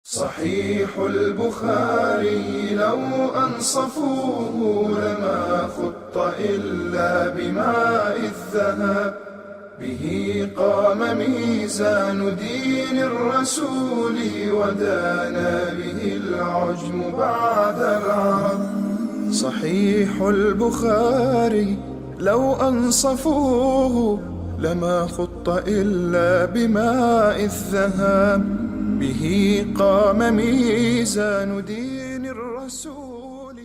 صحيح البخاري لو أنصفوه لما خط إلا بماء الذهب. به قام ميزان دين الرسول ودانا به العجم بعد العرب. صحيح البخاري لو أنصفوه لما خط إلا بماء الذهب. به قام ميزان دين الرسول.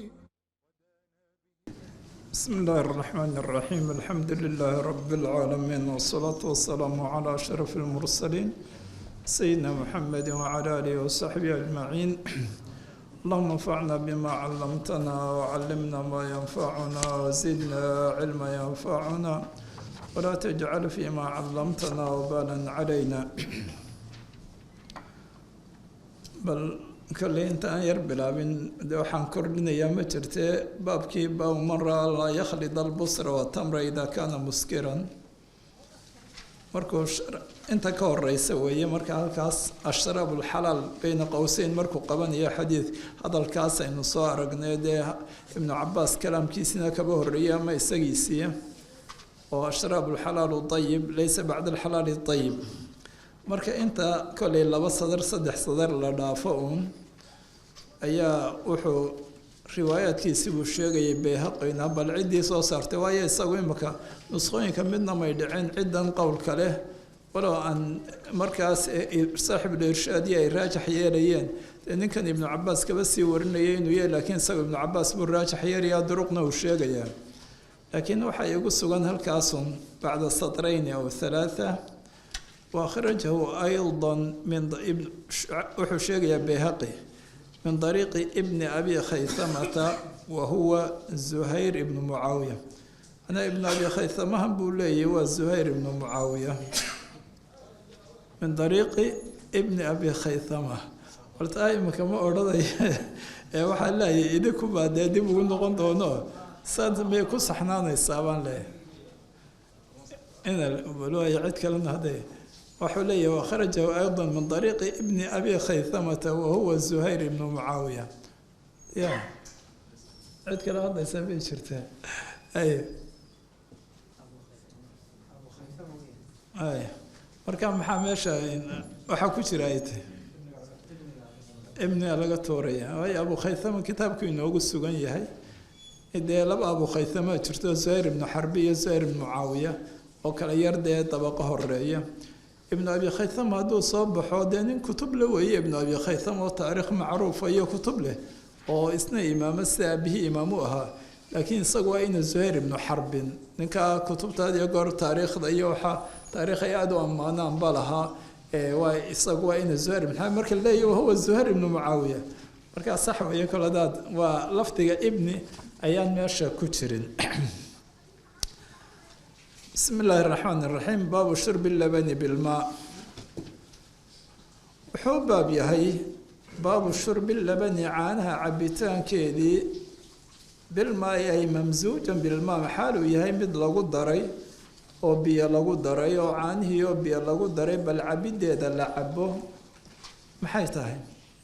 بسم الله الرحمن الرحيم. الحمد لله رب العالمين، والصلاة والسلام على أشرف المرسلين سيدنا محمد وعلى آله وصحبه أجمعين. اللهم انفعنا بما علمتنا وعلمنا ما ينفعنا وزدنا علما ينفعنا ولا تجعل فيما علمتنا وبالا علينا. bal kalley inta aan yar bilaabin de waxaan kordhinayaa ma jirtee baabkii baabu man raa laa yakhlid albusra watamra idaa kaana muskiran. markuu inta ka horeysa weeye marka halkaas ashraab ulxalaal bayna qowseyn markuu qabanayo xadiid hadalkaas aynu soo aragnay dee ibnu cabaas kalaamkiisina kaba horreeyay ama isagiisiiya oo ashraab ulxalaalu dayib laysa bacda alxalaali dayib. marka inta koley laba sadar saddex sadar la dhaafo uun ayaa wuxuu riwaayaadkiisi buu sheegayay bayhaqina bal ciddii soo saartay waayo isagu imika nusqooyinka midna may dhicin ciddan qowlka leh walow aan markaas saaxibul irshaadiya ay raajax yeelayeen dee ninkan ibnu cabaas kaba sii warinayay inuu yahay laakiin isagu ibnu cabaas buu raajax yeelayaa duruqna uu sheegayaa. laakiin waxaa igu sugan halkaasun bacda sadrayn aw halaatha وأخرجه أيضا من وحشيق بيهقي من طريق ابن أبي خيثمة وهو زهير بن معاوية. أنا ابن أبي خيثمة بولي وزهير بن معاوية من طريق ابن أبي خيثمة. قلت ما كما أرضي وحال لا يدكم بعد يدي بقول نقول دونه ساد ما يكون صحنان السابان له إن بلوا يعد كلام هذا وحليه. وخرجه أيضا من طريق ابن أبي خيثمة وهو زهير بن معاوية. يا عد كلام هذا يسميه شرته أي مركان محامشة وحكوا شرايته ابن على طورية أي أبو خيثمة كتاب كينو أقول سجن يهي إذا لب أبو خيثمة شرته زهير بن حربية زهير بن معاوية وكلا يرد طبقه الرئية. ابن أبي خيثمة هذا صاب حودين كتب له وهي ابن أبي خيثمة وتاريخ معروف هي كتب له وإسنا إمام به إمامها. لكن سقوا إن زهير بن حرب نكا كتب هذه يقول تاريخ ضيوحة تاريخ يعدو أمانا بالها وسقوا إن زهير بن حرب مركز لا وهو الزهير بن معاوية مركز صح وياكل هذا ولفتق ابني أيام ماشى كترين. بسم الله الرحمن الرحيم. باب شرب اللبن بالماء. وحو باب يهي باب شرب اللبن عانها عبيتان كيدي بالماء أي ممزوجا بالماء حاله يهي مد لغو الدري أو بي لغو الدري أو عانه أو بي لغو الدري بل عبيد يدا لعبه محيطاهي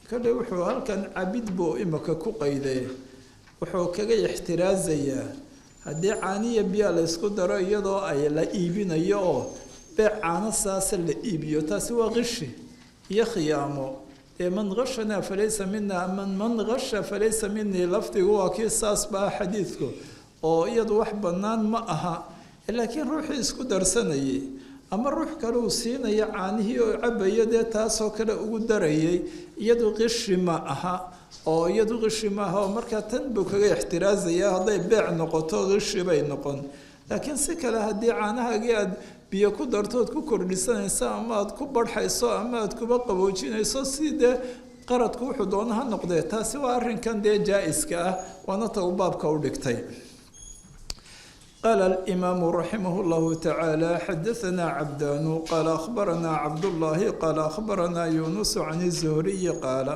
كل وحو هل كان عبيد بو إمك كو قيدي وحو كغي احترازيا haddii caaniya biyaa la isku daro iyadoo ay la iibinayo oo beec caano saas la iibiyo taasi waa qishi iyo khiyaamo. man ghashana falaysa minna man ghasha falaysa minni lafdigu waa kii saas baa xadiidku oo iyadu wax bannaan ma aha. laakiin ruuxii isku darsanayay ama ruux kale uu siinaya caanihii oo cabayo dee taasoo kale ugu darayay iyadu qishi ma aha oo iyadu qishi ma aha. markaa tan buu kaga ixtiraazayaa hadday beec noqoto qishi bay noqon. laakiin si kale haddii caanahaagii aad biyo ku dartood ku kordhisanayso ama aad ku barxayso ama aad kuba qaboojinayso sidee qaradku wuxuu doona ha noqdee taasi waa arrinkan dee jaa-iska ah waana ta uu baabka u dhigtay. قال الإمام رحمه الله تعالى حدثنا عبدان قال أخبرنا عبد الله قال أخبرنا يونس عن الزهري قال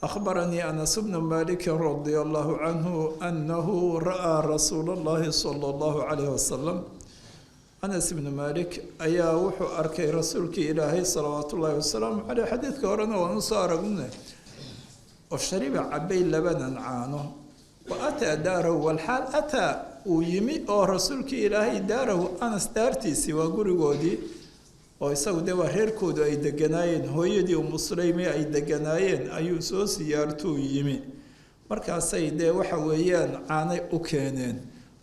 أخبرني أنس بن مالك رضي الله عنه أنه رأى رسول الله صلى الله عليه وسلم anas ibnu malik ayaa wuxuu arkay rasuulkii ilaahay salawaatu ullaahi wasalaamu caleyh xadiidka horena waan usoo aragne oo shariba cabay labanan caano wa ataa daarahu walxaal ataa uu yimi oo rasuulkii ilaahay daarahu anas daartiisii waa gurigoodii oo isagu dee waa reerkoodu ay deganaayeen hooyadii umu sulaymi ay deganaayeen ayuu soo siyaartuu yimi markaasay dee waxa weeyaan caanay u keeneen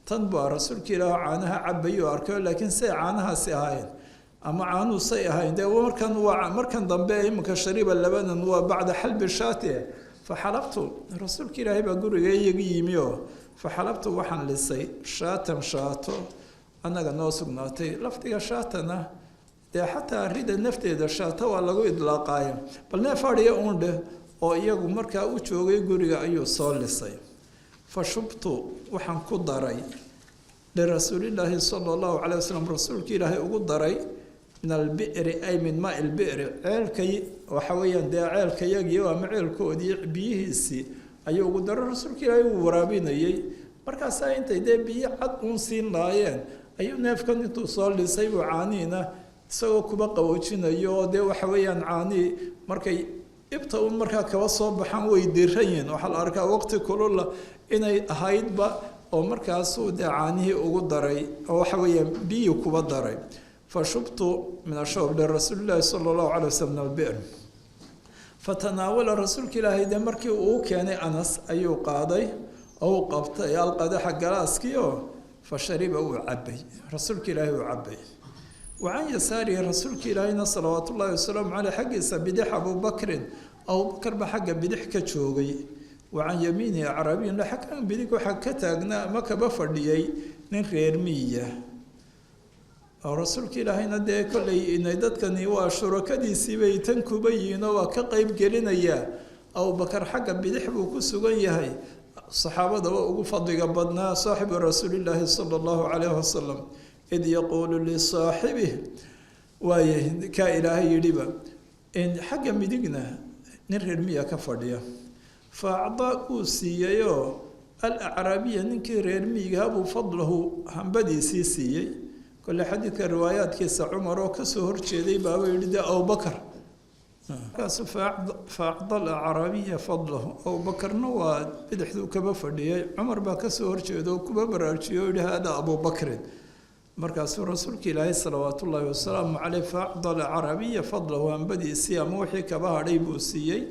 tan baa rasuulka ilaahu caanaha cabayuu arkayo laakiin say caanahaasi ahayn ama caanuhu say ahayn dee markan dambe iminka shariba labanan waa bacda xalbi shaati faxalabtu rasuulka ilaahay baa guriga iyaga yimi oo faxalabtu waxaan lisay shaatan shaato annaga noo sugnaatay lafdiga shaatana dee xataa rida nafteeda shaato waa lagu idlaaqaaya bal neef adhiya uun dheh oo iyagu markaa u joogay guriga ayuu soo lisay fa shubtu waxaan ku daray lirasuulillaahi sala allahu calay wasalam rasuulka ilaahay ugu daray min albi'ri ay min maa ilbi'ri ceelkay waxa weeyaan dee ceelkayagii ama ceelkoodii biyihiisii ayuu ugu daray rasuulka ilaahay uu waraabinayay markaasaa intay dee biyo cad uun siin laayeen ayuu neefkan intuu soo lisay buu caanihiina isagoo kuba qaboojinayo oo dee waxa weeyaan caanihii markay ibta uun markaa kaba soo baxaan way diran yihiin waxaa la arkaa waqti kulula inay ahaydba oo markaasuu dee caanihii ugu daray oo waxa weeyaan biyii kuba daray fa shubtu min ashawb lirasuulillaahi sala allahu calay wasalam min albir fatanaawala rasuulka ilaahay dee markii uu keenay anas ayuu qaaday oo u qabtay alqadaxa galaaskii oo fa shariba uu cabay rasuulka ilaahay uu cabay wacan yasaarihi rasuulka ilaahayna salawaatu ullaahi wasalaamu caleyh xaggiisa bidix abubakrin abubakar baa xagga bidix ka joogay wacan yamiinihi acraabiyin xaggan bidig waxaa ka taagnaa ama kaba fadhiyey nin reer miya oo rasuulka ilaahayna dee kollay inay dadkani waa shurakadiisiibay tan kuba yihiinoo waa ka qeyb gelinayaa abubakar xagga bidix buu ku sugan yahay saxaabadaba ugu fadliga badnaa saaxibu rasuulillaahi sala allahu caleyhi wasalam id yaquulu lisaaxibih waaye kaa ilaahay yidhiba xagga midigna nin reer miya ka fadhiya fa acdaa uu siiyeyoo alacraabiya ninkii reer miyigaha buu fadlahu hambadiisii siiyey kole xadiidka riwaayaadkiisa cumar oo kasoo horjeeday baaba yidhi dee abubakar markaasu fa acda alacraabiya fadlahu abubakarna waa bidixduu kaba fadhiyay cumar baa kasoo horjeeda oo kuba baraajiyo o yihi hada abubakrin markaasuu rasuulka ilaahay salawaatu ullaahi wasalaamu caleyh faacda alacraabiya fadlahu hambadiisii ama wixii kaba hadhay buu siiyey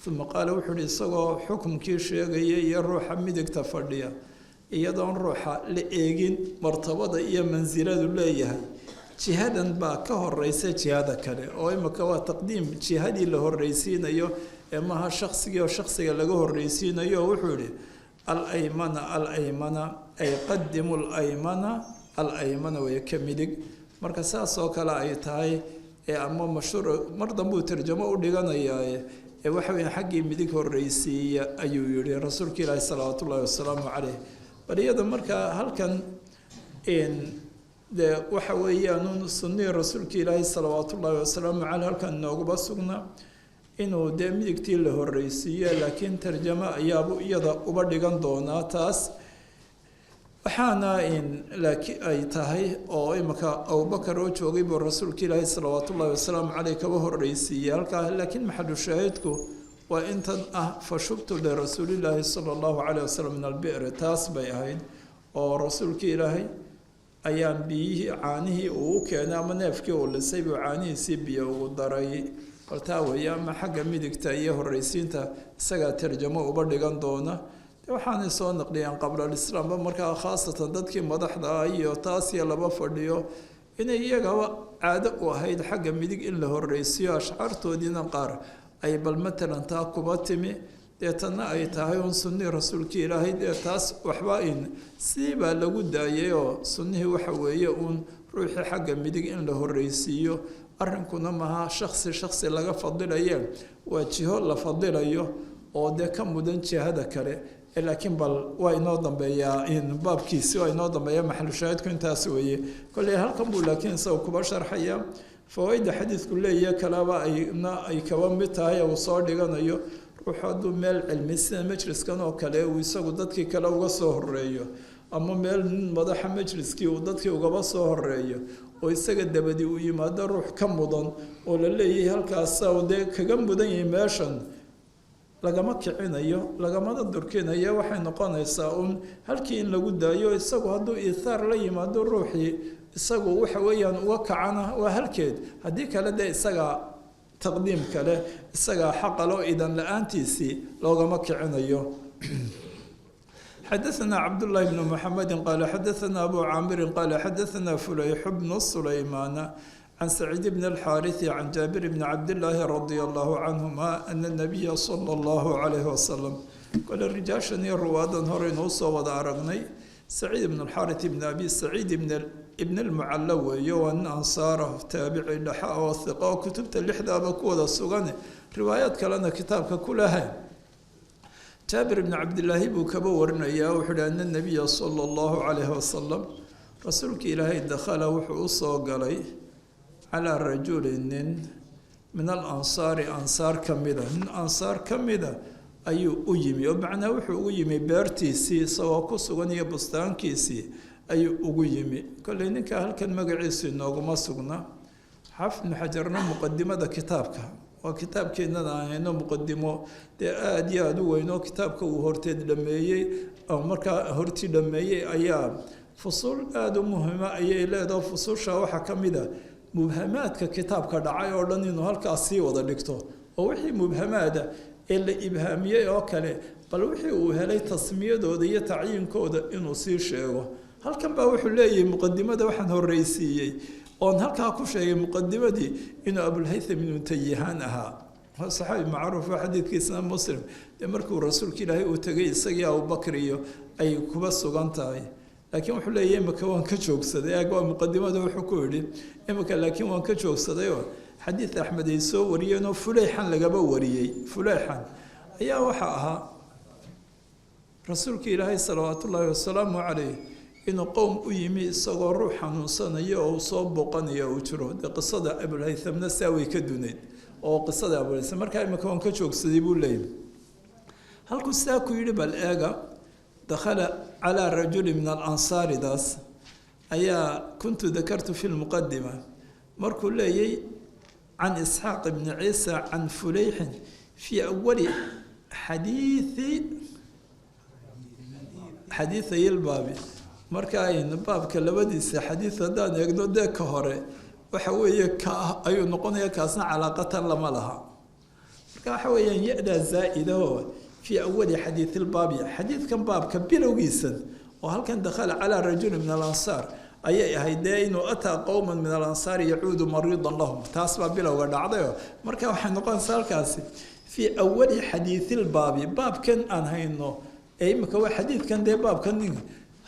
uma qaala wuxuu ihi isagoo xukumkii sheegaya iyo ruuxa midigta fadhiya iyadoon ruuxa la eegin martabada iyo mansiladu leeyahay jihadan baa ka horeysa jihada kale oo imika waa taqdiim jihadii la horreysiinayo ee maaha shaqsigii oo shaqsiga laga horreysiinayo wuxuu ihi alaymana alaymana ay qadimu laymana alaymana way ka midig marka saas oo kale ay tahay ama mashhuur mar dambuu tarjamo u dhiganayaa waxa weya xaggii midig horreysiiya ayuu yihi rasuulka ilaahi salawaatu ullaahi wasalaamu caleyh bal iyada markaa halkan dee waxa weeyaan sunnii rasuulka ilaahi salawaatu ullaahi wasalaamu caleyh halkan inoogaba sugnaa inuu dee midigtii la horreysiiyo laakiin tarjamo ayaabu iyada uba dhigan doonaa taas waxaana laakiin ay tahay oo imika abubakar oo joogay buu rasuulka ilaahi salawaatu ullaahi wasalaamu caleyh kaba horreysiiyey halkaa laakiin maxalu shaahidku waa intan ah fa shubtu lirasuulillaahi sala allahu caleyh wasalam min albiri taas bay ahayd oo rasuulka ilaahay ayaan biyihii caanihii uu u keenay ama neefkii uu lisay buu caanihiisii biyo ugu daray baltaa weeye ama xagga midigta iyo horreysiinta isagaa tarjamo uba dhigan doona waxaanay soo naqliyeen qablalislaamba markaa khaasatan dadkii madaxda ah iyo taasiyo laba fadhiyo inay iyagaba caado u ahayd xagga midig in la horreysiiyo ashcaartoodiina qaar ay bal matalan taa kuba timi deetanna ay tahay un sunnii rasuulkii ilaahay dee taas waxba sidii baa lagu daayay oo sunnihii waxa weeye uun ruuxii xagga midig in la horreysiiyo arrinkuna maha shaksi laga fadilaye waa jiho la fadilayo oo dee ka mudan jihada kale laakiin bal waa inoo dambeeyaa baabkiisi waa inoo dambeeya maxalu shaahidku intaas weeye kolley halkan buu laakiin isaga kuba sharxaya fawaaidda xadiidku leeyahay kalaba ay kaba mid tahay uu soo dhiganayo ruuxu hadduu meel cilmi sida majliskan oo kale uu isagu dadkii kale uga soo horeeyo ama meel nin madaxa majliskii uu dadkii ugaba soo horeeyo oo isaga dabadii uu yimaado ruux ka mudan oo la leeyahay halkaasa dee kaga mudan yahay meeshan lagama kicinayo lagamana durkinayo waxay noqonaysaa un halkii in lagu daayo isagu hadduu iithaar la yimaado ruuxii isagu waxa weeyaan uga kacana waa halkeed haddii kale dee isagaa taqdiim kale isagaa xaqa loo idan la-aantiisii loogama kicinayo حدثنا عبد الله بن محمد قال حدثنا أبو عامر قال حدثنا فليح بن سليمان عن سعيد بن الحارث عن جابر بن عبد الله رضي الله عنهما أن النبي صلى الله عليه وسلم قال الرجال شني روادا هرين وصوى عرقني سعيد بن الحارث بن أبي سعيد ابن المعلوي وأن أنصاره تابعي لحاء والثقة وكتبت اللحدة بكوذا السغاني روايات كلنا كتابك كلها جابر بن عبد الله بو كبورنا يا وحده أن النبي صلى الله عليه وسلم رسولك إلهي دخل وحوصه قالي على رجل من الأنصار أنصار كمدة من أنصار كمدة أي أجمي ومعنى وحو أجمي بارتيسي سواكو سغني بستان كيسي أي أجمي كل إنك هل كان مقعيسي نوغما سغنا حفن حجرنا مقدمة كتابك وكتاب كنا إنه مقدمه أدي أدو إنه كتاب كوهرتي دمية أو مركا هرتي دمية أيام فصول أدو مهمة أي لا ده فصول شواحة كمدة مبهمات ككتاب كدعاء أردن إنه هالكاسي وذا لكتو ووحي مبهمات اللي إبهامية أكله بل وحي وهلي تصمية ده تعيين كود إنه صير شيء هل كان بوحي لي مقدمة ده وحن هو الرئيسية وأن هلكا كوشي مقدمة دي إنه أبو الهيثم من تيهانها صحابي معروف حديث كيسنا مسلم يمركو رسول كلاهي وتجي سجى أبو بكريو أي كبس وغنتاي لكن وحلا يمك وان كشوك صدق أقوى مقدمة ده حكولي يمك لكن وان كشوك صدق حديث أحمد يسوع وريانو فليحا لجبا وريي فليحا أيا وحاها رسول كلاهي صلوات الله وسلامه عليه إنه قوم أيمي صغار روحا نصنية أو صوب بقنية وترو ده قصة أبو الهيثم نساوي كدونيد أو قصة أبو الهيثم مركا مكان كشوك سديبو الليل هل كستاكو يربى الآجا دخل على رجل من الأنصار داس أيا كنت ذكرت في المقدمة مركو لي عن إسحاق بن عيسى عن فليح في أول حديثي البابي marka aynu baabka labadiisa xadiis hadaan eegno de ka hore waxa weeye ka ayuu noqonaya kaasna calaaqatan lama laha marka waxa weeyaan yada zaa'ida oo fi awwal hadith al-bab hadith kan baabka bilowgiisan oo halkan dakhala ala rajul min al-ansar ayay ahaydeen oo ata qawman min al-ansar yacuudu mariidan lahum taas baa bilowga dhacday marka waxa noqonaysaa halkaasi fi awwal hadith al-bab baabkan aan hayno imika waa hadithkan de baabkan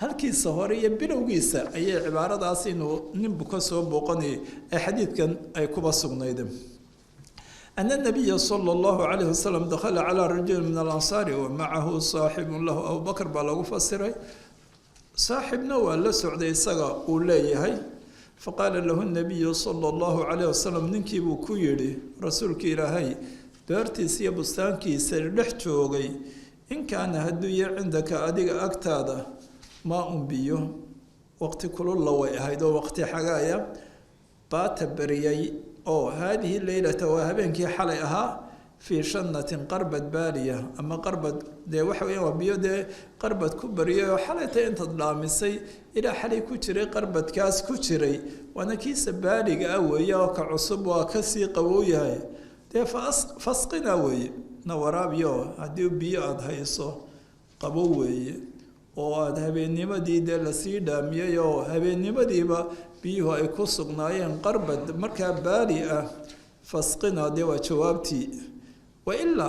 halkiisa hore iyo bilowgiisa ayay cibaaradaas inuu ninbu ka soo booqanay ee xadiidkan ay kuba sugnaydeen أن النبي صلى الله عليه وسلم دخل على رجل من الأنصار ومعه صاحب له أبو بكر بلغ فسره صاحبنا ولا سعدي سقى وليه فقال له النبي صلى الله عليه وسلم ننكي بكيري رسولك إلهي بارتي سي بستانكي سرلحتوغي إن كان هدوية عندك أديك أكتاده ما أنبيه وقت كل الله هيدا وقت حقايا بات بريي أو هذه الليلة وهبينك حليها في شنة قربت بالية أما قربت دي وحوية وبيو دي قربت كبرية وحليتي انت ضلامسي إلى حلي كتري قربت كاس كتري وانا كيس بالي قوية وكعصب وكسي قوية دي فاسقنا وي نورابيو هديو بياد هيسو قبوي oo aad habeennimadii de la sii dhaamiyay oo habeennimadiiba biyuhu ay ku sugnaayeen qarbad markaa baali ah fasqina de waa jawaabtii wa illa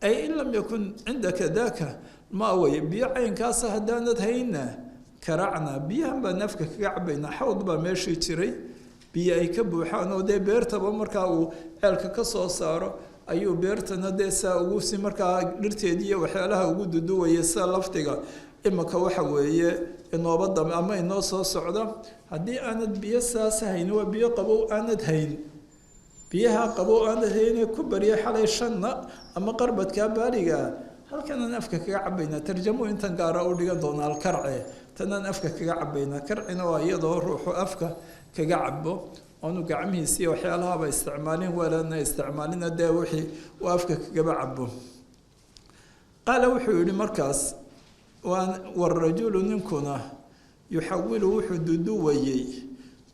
ay in lam yakun cindaka daka ma way biyo caynkaas haddaanad hayna karacna biyahan baa nafka kaga cabayna xawd baa meeshii jiray biyo ay ka buuxaan oo dee beertaba markaa uu ceelka ka soo saaro ayuu beertana dee saa ugu si markaa dhirteedii iyo waxyaalaha ugu duduwaya sida laftiga imaka waxa weeye inoobada ama inoo soo socda haddii aanad biyo saas hayn waa biyo qabow aanad hayn biyaha qabow aanad hayn ku bariya xalay shanna ama qarbadka baaliga halkan nafka kaga cabayna tarjamo intan gaara u dhigan doona alkarce tanaan afka kaga cabaynaa karcina waa iyadoo ruuxu afka kaga cabo oonu gacmihiisii waxyaalahaba isticmaalin weelana isticmaalina dee wixii uu afka kagaba cabo qaala wuxuu yihi markaas warajulu ninkuna yuxawilu wuxuu duduwayey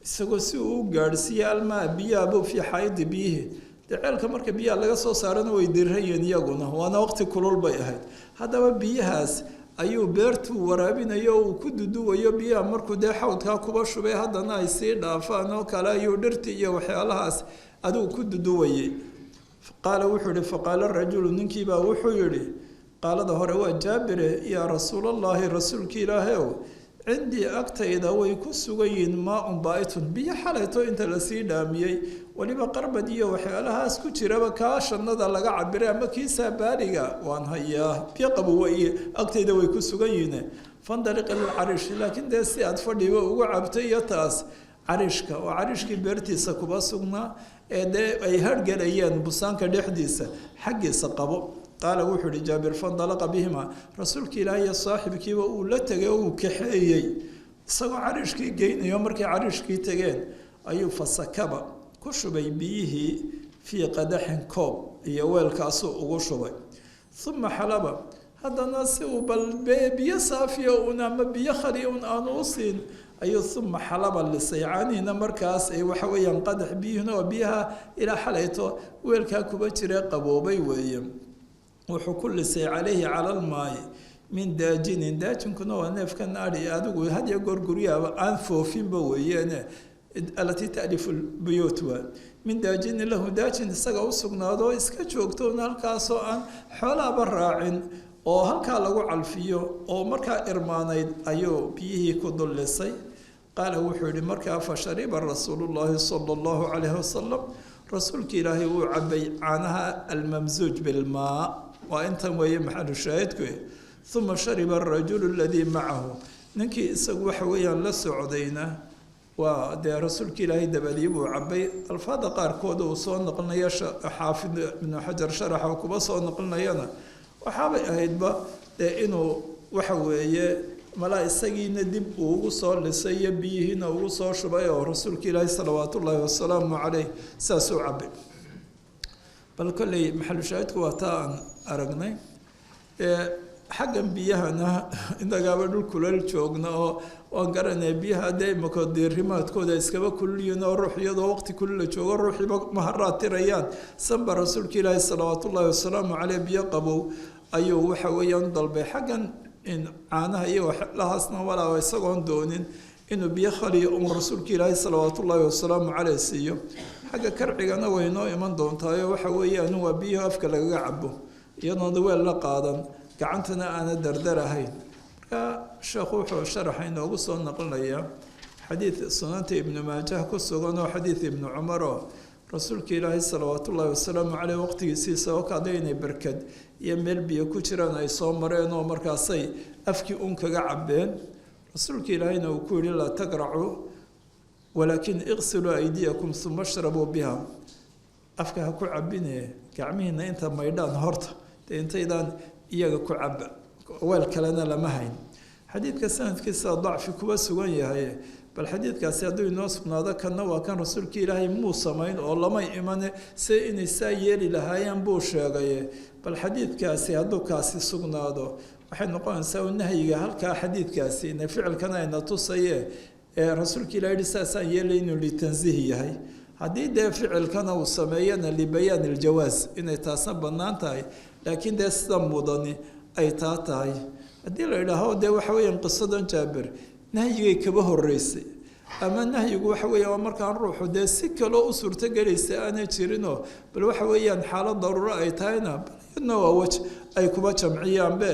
isagoo si uu u gaadhsiiye almaa biyahabu fii xaayidi biyihi dee ceelka marka biyaha laga soo saarana way dirayeen iyaguna waana waqti kulul bay ahayd haddaba biyahaas ayuu beertuu waraabinayo uu ku duduwayo biyaha markuu dee xawdkaa kuba shubay haddana ay sii dhaafaan oo kale ayuu dhirti iyo waxyaalahaas adigu ku duduwayey qaala wuxuu yihi faqaala rajulu ninkiibaa wuxuu yihi qaalada hore waa jaabire yaa rasuulallaahi rasuulka ilaahayow cindii agtayda way ku sugan yihiin maa-un baa-itun biyo xalayto inta lasii dhaamiyey weliba qarbad iyo waxyaalahaas ku jiraba kaa shannada laga cabiray ama kiisaa baariga waan hayaa biyo qabowa iyo agtayda way ku sugan yihiin fandaliq ilcariish laakiin dee si aad fadhiba ugu cabtay iyo taas cariishka oo cariishkii beertiisa kuba sugnaa ee dee ay hargelayeen busaanka dhexdiisa xaggiisa qabo qaala wuxuu ihi jaabir fandalaqa bihima rasuulka ilaahi iyo saaxibkiiba uu la tegay oo uu kaxeeyey isagoo cariishkii geynayo markay cariishkii tegeen ayuu fasakaba ku shubay biyihii fii qadaxin koob iyo weelkaasuu ugu shubay uma xalaba haddana si uu bal biyo saafiya un ama biyo khali un aanu u siin ayuu uma xalaba lisay caanihiina markaas ay waxa weeyaan qadax biyihina oo biyaha ilaa xalayto weelkaa kuba jira qaboobay weeye wuxuu ku lisay calayhi cala almaayi min daajinin daajinkuna waa neefkan adhi adigu had iyo goor guryaaba aan foofinba weeyeene alatii taalifu buyuut waa min daajinin lahu daajin isaga u sugnaadoo iska joogtoon halkaasoo aan xoolaaba raacin oo halkaa lagu calfiyo oo markaa irmaanayd ayuu biyihii ku dullisay qaala wuxuu yihi markaa fa shariba rasuulullaahi sala allahu calayhi wasalam rasuulka ilaahay wuu cabay caanaha almamsuuj bilmaa waa intan weeye maxalu shaahidku uma shariba arajulu aladii macahu ninkii isagu waxa weeyaan la socdayna waa dee rasuulka ilaahay dabadii buu cabay alfaada qaarkooda uu soo noqlinayo xaafid ibnu xajar sharaxa kuba soo noqlinayana waxaabay ahaydba dee inuu waxa weeye malaa isagiina dib uu ugu soo lisay iyo biyihiina ugu soo shubay oo rasuulka ilaahay salawaat ullaahi wasalaamu caleyh saasuu cabay bal kolley maxalu shaahidku waa taa aan aragnay xaggan biyahana indagaaba dhul kulal joogna oo waan garanaya biyaha dee imako diirimaadkooda iskaba kululyihin oo ruux iyadoo waqti kulula joogo ruuxiiba maharaad tirayaan sanba rasuulka ilaahi salawaat ullaahi wasalaamu caleyh biyo qabow ayuu waxa weeyaan u dalbay xaggan caanaha iyo waxlahaasna walaa isagoon doonin inuu biyo khaliya un rasuulka ilaahi salawaat ullaahi wasalaamu caleyh siiyo xagga karcigana way noo iman doontaayo waxa weeyaan waa biyaha afka lagaga cabo iyadoona weel la qaadan gacantana aana dardar ahayn marka sheekhu wuxuu sharaxa inoogu soo naqlinayaa xadiid sunanta ibnu maajah ku sugan oo xadiid ibnu cumar oo rasuulka ilaahi salawaat ullaahi wasalaamu caleyh waqtigiisiisa oo kaada inay barkad iyo meel biyo ku jiraan ay soo mareen oo markaasay afkii un kaga cabeen rasuulka ilaahayna uu ku yihi laa taqracuu walaakin iqsiluu aydiyakum uma shrabuu biha afka ha ku cabine gacmihiina inta maydhaan horta dee intaydaan iyaga ku caba weel kalena lama hayn xadiidka sanadkiisa dacfi kuwa sugan yahay bal xadiidkaasi hadduu inoo sugnaado kanna waa kan rasuulka ilaahay muu samayn oo lamay imane se inay saa yeeli lahaayeen buu sheegaye bal xadiidkaasi hadduu kaasi sugnaado waxay noqonaysaa u nahyiga halkaa xadiidkaasi ina ficilkana ayna tusaye ee rasuulka ilahi yihi saasaan yeelay inuu litansiih yahay haddii dee ficilkana uu sameeyana libayaan iljawaas inay taasna bannaan tahay laakiin dee sida mudani ay taa tahay haddii la idhaaho dee waxa weeyaan qisadan jaabir nahyigay kaba horeysay ama nahyigu waxa weeya markaan ruuxu dee si kaloo u suurtogelaysa aanay jirinoo bal waxa weeyaan xaalad daruuro ay tahayna balyadna waa wej ay kuba jamciyaanbe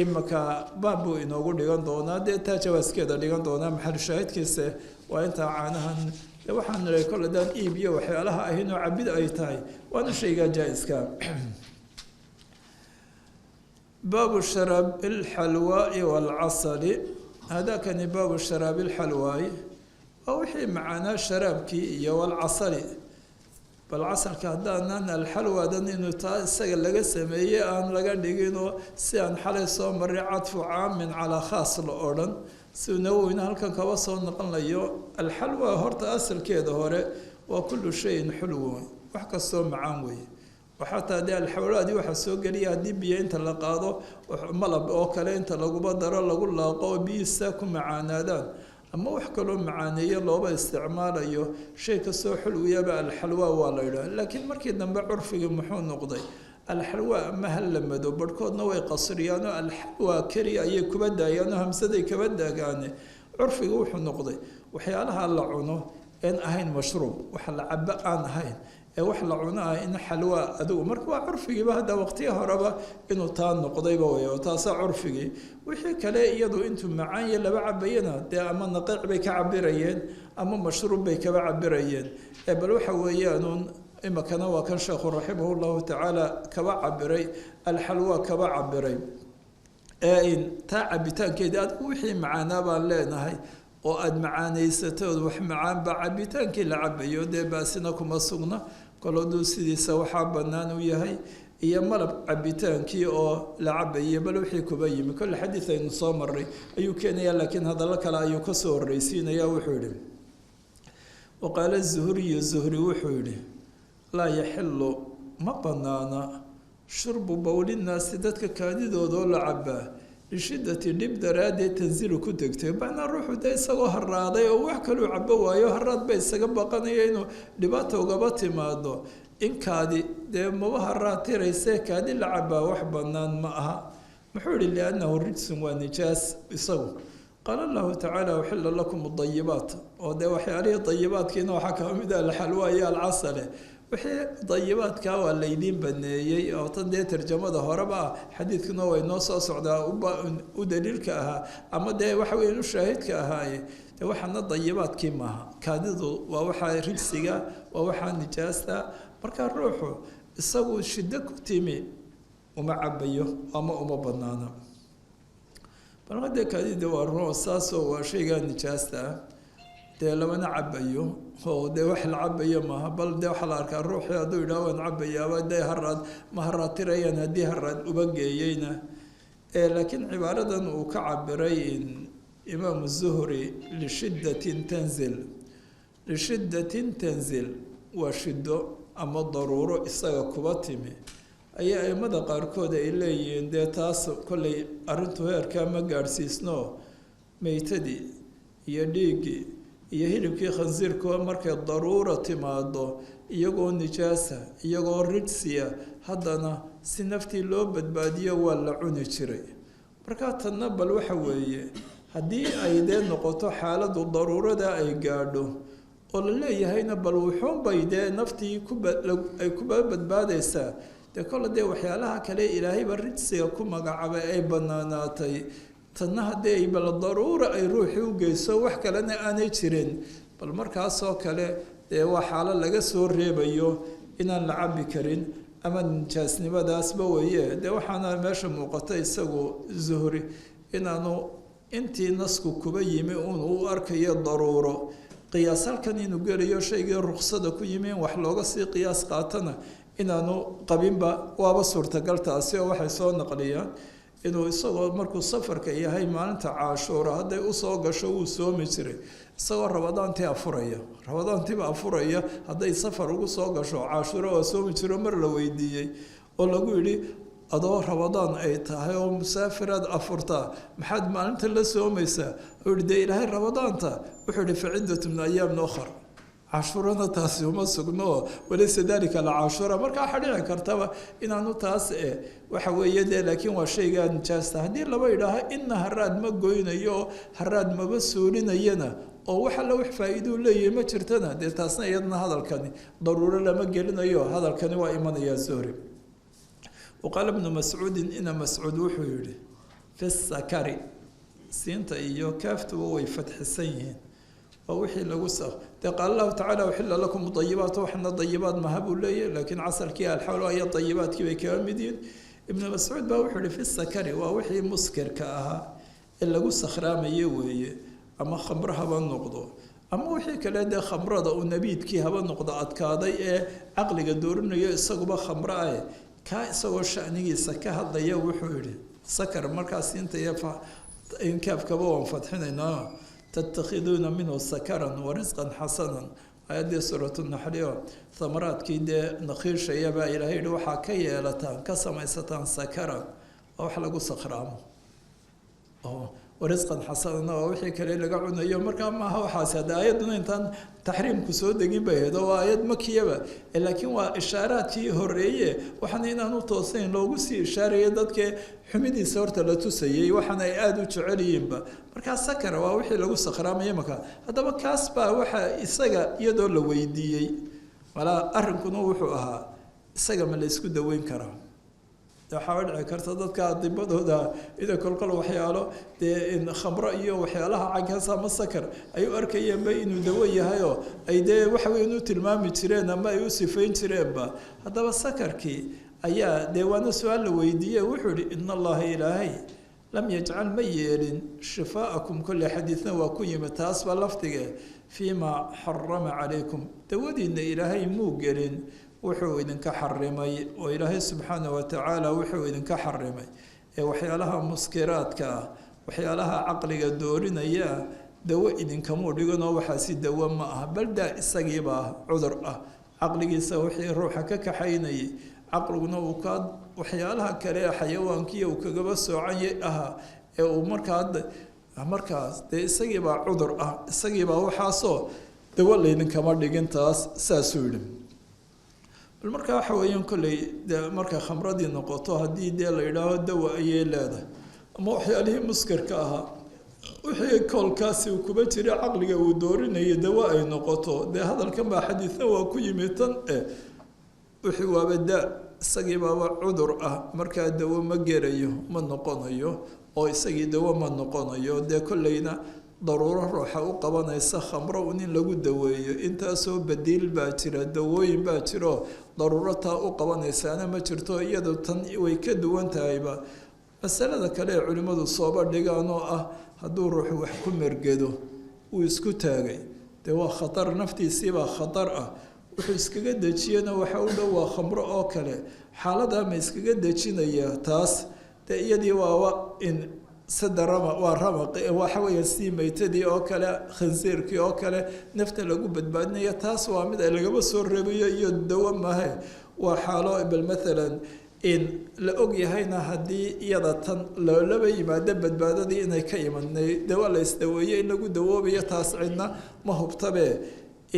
imaka baab buu inoogu dhigan doonaa dee taa jawaaskeeda dhigan doonaa maxalu shaahidkiisa waa intaa caanahan waxaan nidhay kol hadaan iib iyo waxyaalaha ahaynoo cabid ay tahay waana shaygaa jaa-iska baabu sharaabi alxalwaai waalcasali hadakani baabu sharaabi alxalwaai waa wixii macaanaa sharaabkii iyo walcasali bal casalka haddaanan alxalwadan inuu taa isaga laga sameeyey aan laga dhiginoo si aan xalay soo maray cadfu caamin calaa khaas la odhan siduu nawowina halkan kaba soo noqonayo alxalwa horta asalkeeda hore waa kullu shayin xulwun wax kastoo macaan weeye waxataa dee alxawlaadii waxaa soo geliya haddii biyo inta la qaado malab oo kale inta laguba daro lagu laaqo oo biyihiisa ku macaanaadaan ama wax kaloo macaaneeyo looba isticmaalayo shay kastoo xulwiyaba alxalwa waa la yidhaha laakiin markii dambe curfigii muxuu noqday alxalwa ama hallamado barhkoodna way qasriyaanoo alxalwa keliya ayay kuba daayaanoo hamsaday kaba daagaane curfiga wuxuu noqday waxyaalaha la cuno een ahayn mashruub wax la cabo aan ahayn ee wax la cuno ah in xalwa adigu marka waa curfigiiba hadda waqtiga horeba inuu taa noqdayba way oo taasaa curfigii wixii kale iyadu intuu macaan iyo laba cabayana dee ama naqiic bay ka cabirayeen ama mashruub bay kaba cabirayeen bal waxa weeyaanuun imakana waa kan sheekhu raximah llahu tacaala kaba cabiray alxalwa kaba cabiray taa cabitaankeedii adigu wixii macaanaa baan leenahay oo aada macaanaysatood wax macaanba cabitaankii la cabayo dee baasina kuma sugna koloduu sidiisa waxaa bannaan u yahay iyo malab cabitaankii oo la cabaye bal wixii kuba yimi kolle xadiid aynu soo maray ayuu keenaya laakiin hadallo kale ayuu kasoo horreysiinaya wuxuu yihi waqaala zuhriyu zuhri wuxuu yihi laa yaxilu ma banaana shurbu bowlinaasi dadka kaadidoodoo la cabaa lishidati dhib daraaddeed tanzilu ku degtay macnaa ruuxu dee isagoo haraaday oo wax kaluu cabo waayo haraad ba isaga baqanaya inuu dhibaata ugaba timaado in kaadi dee maba haraad tirayse kaadi la cabaa wax bannaan ma aha muxuu yihi liannahu rijsun waa nijaas isagu qaala allahu tacaala uxila lakum adayibaat oo dee waxyaalihii dayibaadkiina waxaa kaba mid ah alxalwa iyo alcasale wixii dayibaadkaa waa laydiin baneeyey oo tan dee tarjamada horeba ah xadiidkuna way noo soo socdaa u daliilka ahaa ama dee waxa weya u shaahidka ahaaye dee waxaana dayibaadkii maaha kaadidu waa waxaa rigsiga waa waxaa nijaasta markaa ruuxu isagu shiddo ku timi uma cabayo ama uma banaana bal hadee kaadida waa run saasoo waa shaygaa nijaasta ah dee lamana cabayo oo dee wax la cabayo maaha bal dee waxaa la arkaa ruuxii hadduu yidhaha waan cabayaaba dee haraad ma haraatirayaan haddii haraad uba geeyeyna laakiin cibaaradan uu ka cabiray imaamu zuhri lishidatin tanzil waa shido ama daruuro isaga kuba timi ayaa aimada qaarkood ay leeyihiin dee taas kollay arrintu heerkaa ma gaadhsiisno meytadii iyo dhiiggii iyo hilibkii khansiirkuwa markay daruura timaado iyagoo nijaasa iyagoo rijsiya haddana si naftii loo badbaadiyo waa la cuni jiray markaa tanna bal waxa weeye haddii ay dee noqoto xaaladu daruurada ay gaadho oo la leeyahayna bal wuxuunbay dee naftii ay kuba badbaadaysaa dee kolle dee waxyaalaha kale ilaahayba rijsiga ku magacaabay ay banaanaatay tanna haddii ay bal daruura ay ruuxii u geyso wax kalena aanay jirin bal markaasoo kale dee waa xaalo laga soo reebayo inaan la cabi karin ama nijaasnimadaasba weeye dee waxaana meesha muuqata isagu zuhri inaanu intii nasku kuba yimi uun u arkayo daruuro qiyaas halkan inuu gelayo shaygii ruksada ku yimi in wax looga sii qiyaas qaatana inaanu qabinba waaba suurtagal taasi oo waxay soo naqliyaan inuu isagoo markuu safarka yahay maalinta caashuura hadday usoo gasho wuu soomi jiray isagoo rabadaantiiba afuraya hadday safar ugu soo gasho caashuura waa soomi jiro mar la weydiiyey oo lagu yidhi adoo rabadaan ay tahay oo musaafiraad afurtaa maxaad maalinta la soomaysaa u yihi dee ilaahay rabadaanta wuxuu yihi faciddatu min ayaam ukhar cashuurana taasi uma sugno walaysa dalika la cashuura markaa waxaa dhici kartaba inaanu taas waxa weeye dee laakiin waa shaygaa nijaasta haddii laba idhaaha ina haraad ma goynayo haraad maba suulinayana oo wax alla wax faa-iiduu leeyahay ma jirtana dee taasna iyadna hadalkani daruuro lama gelinayo hadalkani waa imanayaa zuhri waqaala ibnu mascuudin ina mascuud wuxuu yihi fi sakari siinta iyo kaaftuba way fadxisan yihiin waa wixii lagu dee qaala allahu tacala uxila lakum dayibaat waxna dayibaad maha buu leeyahy laakiin casalkii alxawlo aya dayibaadkii bay kaga mid yihiin ibnu mascuud baa wuxuu yihi fi sakari waa wixii muskirka ahaa ee lagu sakhraamaye weeye ama khamro haba noqdo ama wixii kale dee khamrada uu nabiidkii haba noqdo adkaaday ee caqliga doorinayo isaguba khamro ah kaa isagoo shanigiisa ka hadlaya wuxuu yihi sakar markaas intaya inkaafkaba waan fadxinaynaa tattakhiduuna minhu sakaran warisqan xasanan aayaddii suuratu naxliyo thamaraadkii dee nakhiishayabaa ilaahay yihi waxaa ka yeelataan ka samaysataan sakaran oo wax lagu sakhraamo oo warisqan xasanana waa wixii kale laga cunayo markaa maaha waxaasi hadda aayadduna intaan taxriimku soo degin bay ahayd oo waa aayad makiyaba laakiin waa ishaaraadkii horeeye waxaana inaan u toosayn loogu sii ishaaraya dadkee xumidiisa horta la tusayay waxaana ay aada u jecel yihiinba markaa sakara waa wixii lagu sakhraamaya markaa haddaba kaas baa waxaa isaga iyadoo la weydiiyey walaa arrinkuna wuxuu ahaa isaga ma la isku daweyn karaa waxaa dhici karta dadka adibadooda ida kolkol waxyaalo dee khamro iyo waxyaalaha cagkaas ama sakar ay u arkayeenba inuu dawo yahayoo ay dee waxweyn u tilmaami jireen ama ay u sifayn jireenba haddaba sakarkii ayaa dee waana su-aal la weydiiye wuxuu ihi in allaha ilaahay lam yajcal ma yeelin shifaa'akum kolle xadiidna waa ku yimid taas baa lafdige fiima xarama calaykum dawadiina ilaahay muu gelin wuxuu idinka xarimay oo ilaahay subxaana watacaala wuxuu idinka xarimay ee waxyaalaha muskiraadka ah waxyaalaha caqliga doorinaya dawo idinkamuu dhiganoo waxaasi dawo ma aha baldaa isagiibaa cudur ah caqligiisa wixii ruuxa ka kaxaynayay caqliguna uu ka waxyaalaha kale xayawaankiiya uu kagaba soocanya ahaa ee uu markaas dee isagiibaa cudur ah isagiibaa waxaasoo dawo laydinkama dhigin taas saasuu yidhi bal markaa waxa weeyaan kolley dee markay khamradii noqoto haddii dee la yidhaaho dawa ayay leedahay ama waxyaalihii muskarka ahaa wixii koolkaasi uu kuba jira caqliga uu doorinaya dawo ay noqoto dee hadalkan baa xadiidna waa ku yimid tan wixii waaba daa isagii baaba cudur ah markaa dawo ma gerayo ma noqonayo oo isagii dawo ma noqonayo dee kolleyna daruuro ruuxa u qabanaysa khamro un in lagu daweeyo intaasoo badiil baa jira dawooyin baa jiro daruuro taa u qabanaysaana ma jirto iyadu tan way ka duwan tahayba masalada kale ee culimmadu sooba dhigaan oo ah hadduu ruuxu wax ku mergedo uu isku taagay dee waa khatar naftiisiibaa khatar ah wuxuu iskaga dejiyana waxa u dhow waa khamro oo kale xaaladaa ma iskaga dejinaya taas dee iyadii waaba in sadarama waa ramaqi waxa weeye sii maytadii oo kale khansiirkii oo kale nafta lagu badbaadinaya taas waa mid ay lagaba soo reebayo iyo dawo mahe waa xaalo bal maalan in la og yahayna haddii iyada tan loolaba yimaado badbaadadii inay ka imanay dawo la isdaweeye in lagu dawoobayo taas cidna ma hubtabe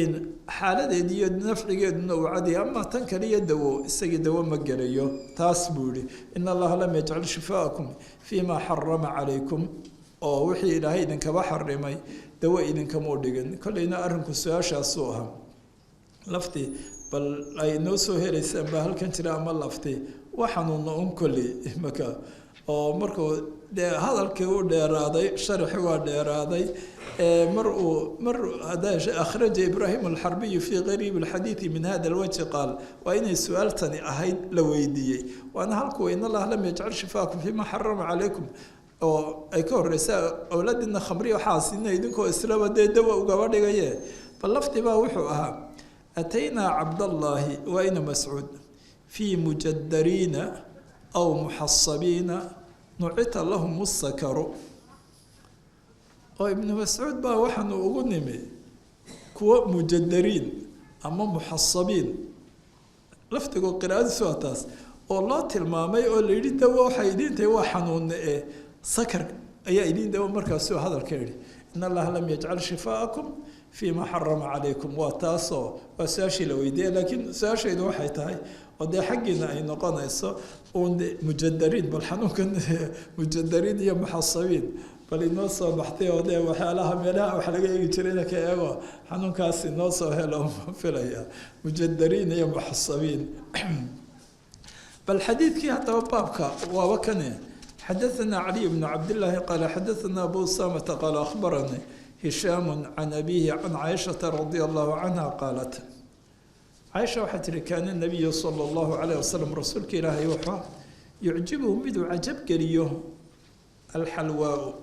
in xaaladeedi iyo nafcigeeduna uu cadiya ama tan kaliya dawo isagii dawo ma gelayo taas buu yihi in allaha lam yajcal shifaakum fiima xarama calaykum oo wixii ilaahay idinkaba xarimay dawo idinkamuu dhigin kolleyna arrinku su-aashaasuu ahaa lafti bal ay noo soo helaysaan baa halkan jira ama lafti waxanuuna un kolley maka oo markuu dee hadalkii u dheeraaday sharaxi waa dheeraaday mar akhraja ibraahim alxarbiyu fii qariib alxadiidi min hada alwajhi qaal waa inay su-aaltani ahayd la weydiiyey waana halku in allah lam yajcal shifaakum fiima xarama calaykum oo ay ka horeysa awlaadina khamriya waxaasina idinkoo islaba dee dawa ugaba dhigaye bal laftibaa wuxuu ahaa ataynaa cabdallaahi waa ina mascuud fii mujadariina aw muxasabiina nucita lahum sakaru oo ibnu mascuud baa waxaanu ugu nimi kuwa mujadariin ama muxasabiin laftigu qiraadiisu waa taas oo loo tilmaamay oo la yidhi dawo waxay idiin tahay waa xanuunne ee sakar ayaa idiin dawo markaasuu hadalka yidhi in allaha lam yajcal shifaakum fiima xarama calaykum waa taasoo waa su-aashii la weydiiyey laakiin su-aashaydu waxay tahay oo dee xaggiina ay noqonayso uun mujadariin bal xanuunkan mujadariin iyo muxasabiin bal inoo soo baxtay oo dee waxyaalaha meelaha wax laga eegi jiray inaka eego xanuunkaas inoo soo helo filaya mujadariin iyo muxasabiin bal xadiidkii haddaba baabka waaba kane xadaثana caliy bnu cabdillaahi qaala xadaثana abu usamata qaala akhbaranii hishaam can abihi can caaishata radia allahu canha qaalat caaisha waxaa tiri kaana nabiyu sala allahu calayh wasalam rasuulka ilaahay wuxuu yucjibuhu miduu cajab geliyo alxalwaau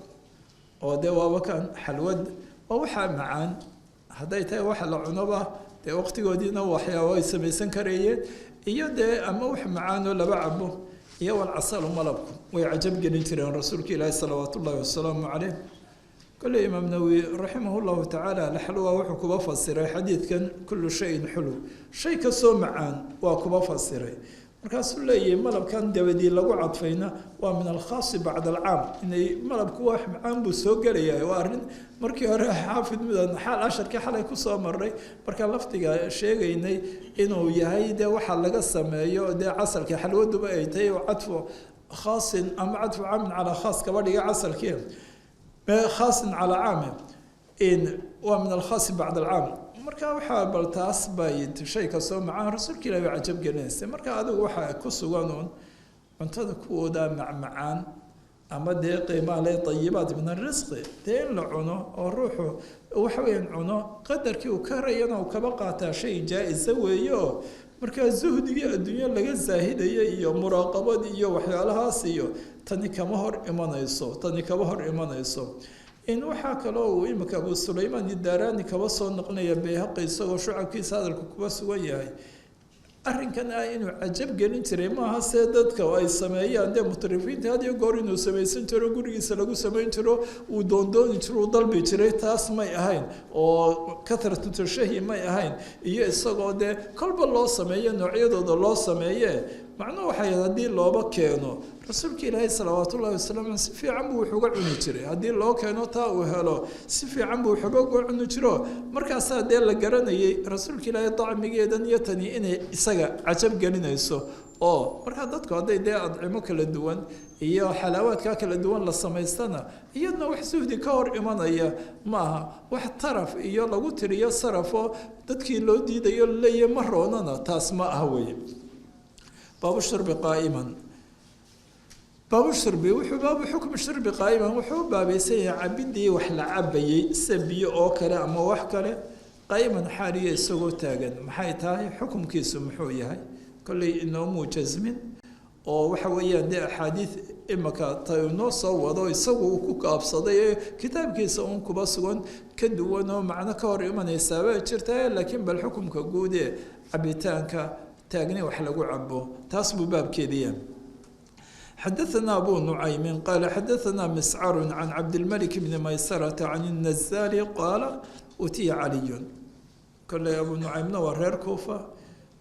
oo dee waaba kan xalwad waa waxaa macaan hadday tahay waxa la cunoba dee waqtigoodiina waxyaabo ay samaysan karayeen iyo dee ama wax macaanoo laba cabo iyo walcasalu malabku way cajab gelin jireen rasuulka ilaahi salawaatu ullaahi wasalaamu caleyh. kole imaam nawowi raximah llahu tacaala alxalwa wuxuu kuba fasiray xadiidkan kullu shayin xulu, shay kastoo macaan waa kuba fasiray. markaasuu leeyahay malabkan dabadii lagu cadfayna waa min alkhaasi bacda alcaam, inay malabku wax macaan buu soo gelayaa. waa arrin markii hore xaafid mudan xaal asharkii xalay kusoo maray markaan laftiga sheegaynay inuu yahay dee waxaa laga sameeyo dee casalka xalwaduba ay tahay oo cadfu khaasin ama cadfu caamin calaa khaas kaba dhiga casalkii khaasin calaa caami waa min alkhaasi bacda alcaam. marka waxaa bal taas bay shay kastoo macaan rasuulka ilahi bay cajab gelinaysa. marka adigu waxaa ku sugan uun cuntada kuwooda macmacaan ama dee qiimaa le ayibaat min arisqi dee in la cuno oo ruuxu waxa weeyaan cuno qadarkii uu ka rayana uu kaba qaataa shay jaa-isa weeye oo markaa zuhdigii adduunyo laga zaahidayo iyo muraaqabad iyo waxyaalahaas iyo tani kama hor imanayso. in waxaa kaloo uu imika abu sulaymaan idaaraani kaba soo naqlinaya bayhaqi isagoo shucabkiisa hadalka kuba sugan yahay. arrinkan ah inuu cajab gelin jiray maaha see dadka ay sameeyaan dee mutrifiinta had iyo goor inuu samaysan jiro gurigiisa lagu samayn jiro uu doondooni jiro uu dalbi jiray, taas may ahayn oo kathratu tashahi may ahayn, iyo isagoo dee kolba loo sameeyo noocyadooda loo sameeye. macnuhu waxay haddii looba keeno rasuulka ilaahi salawaat ullahi wasalaamu si fiican buu wuxuga cuni jiray. haddii loo keeno taa uu helo si fiican buu wuxuga cuni jiro. markaasaa dee la garanayay rasuulka ilaahi dacmigeedan iyo tani inay isaga cajab gelinayso. oo markaa dadku hadday dee adcimo kala duwan iyo xalaawaadkaa kala duwan la samaystana iyadna wax suhdi ka hor imanaya maaha, wax taraf iyo lagu tiriyo sarafoo dadkii loo diidayo laleeyahy ma roonana taas ma ah weye. baabu shurbi qaa'iman, baabu shurbi wuxuu baabu xukmi shurbi qaa'iman wuxuu u baabaysan yahay cabidii wax la cabayey sida biyo oo kale ama wax kale qaa'iman xaaliya isagoo taagan maxay tahay xukumkiisu muxuu yahay. kolley inoomuu jasmin oo waxa weeyaan dee axaadiid imaka ta inoo soo wado isagu uu ku kaabsaday ee kitaabkiisa uun kuba sugan ka duwan oo macno ka hor imanaysaabaa jirta. laakiin bal xukumka guud ee cabitaanka taagni wax lagu cabo taas buu baabkeediya. xadaثna abu nucaymin qaala xadaثna miscar can cabdilmalik bni maysarata can الnazaali qaala utiya caliyun. koley abu nucaymna waa reer kuufa,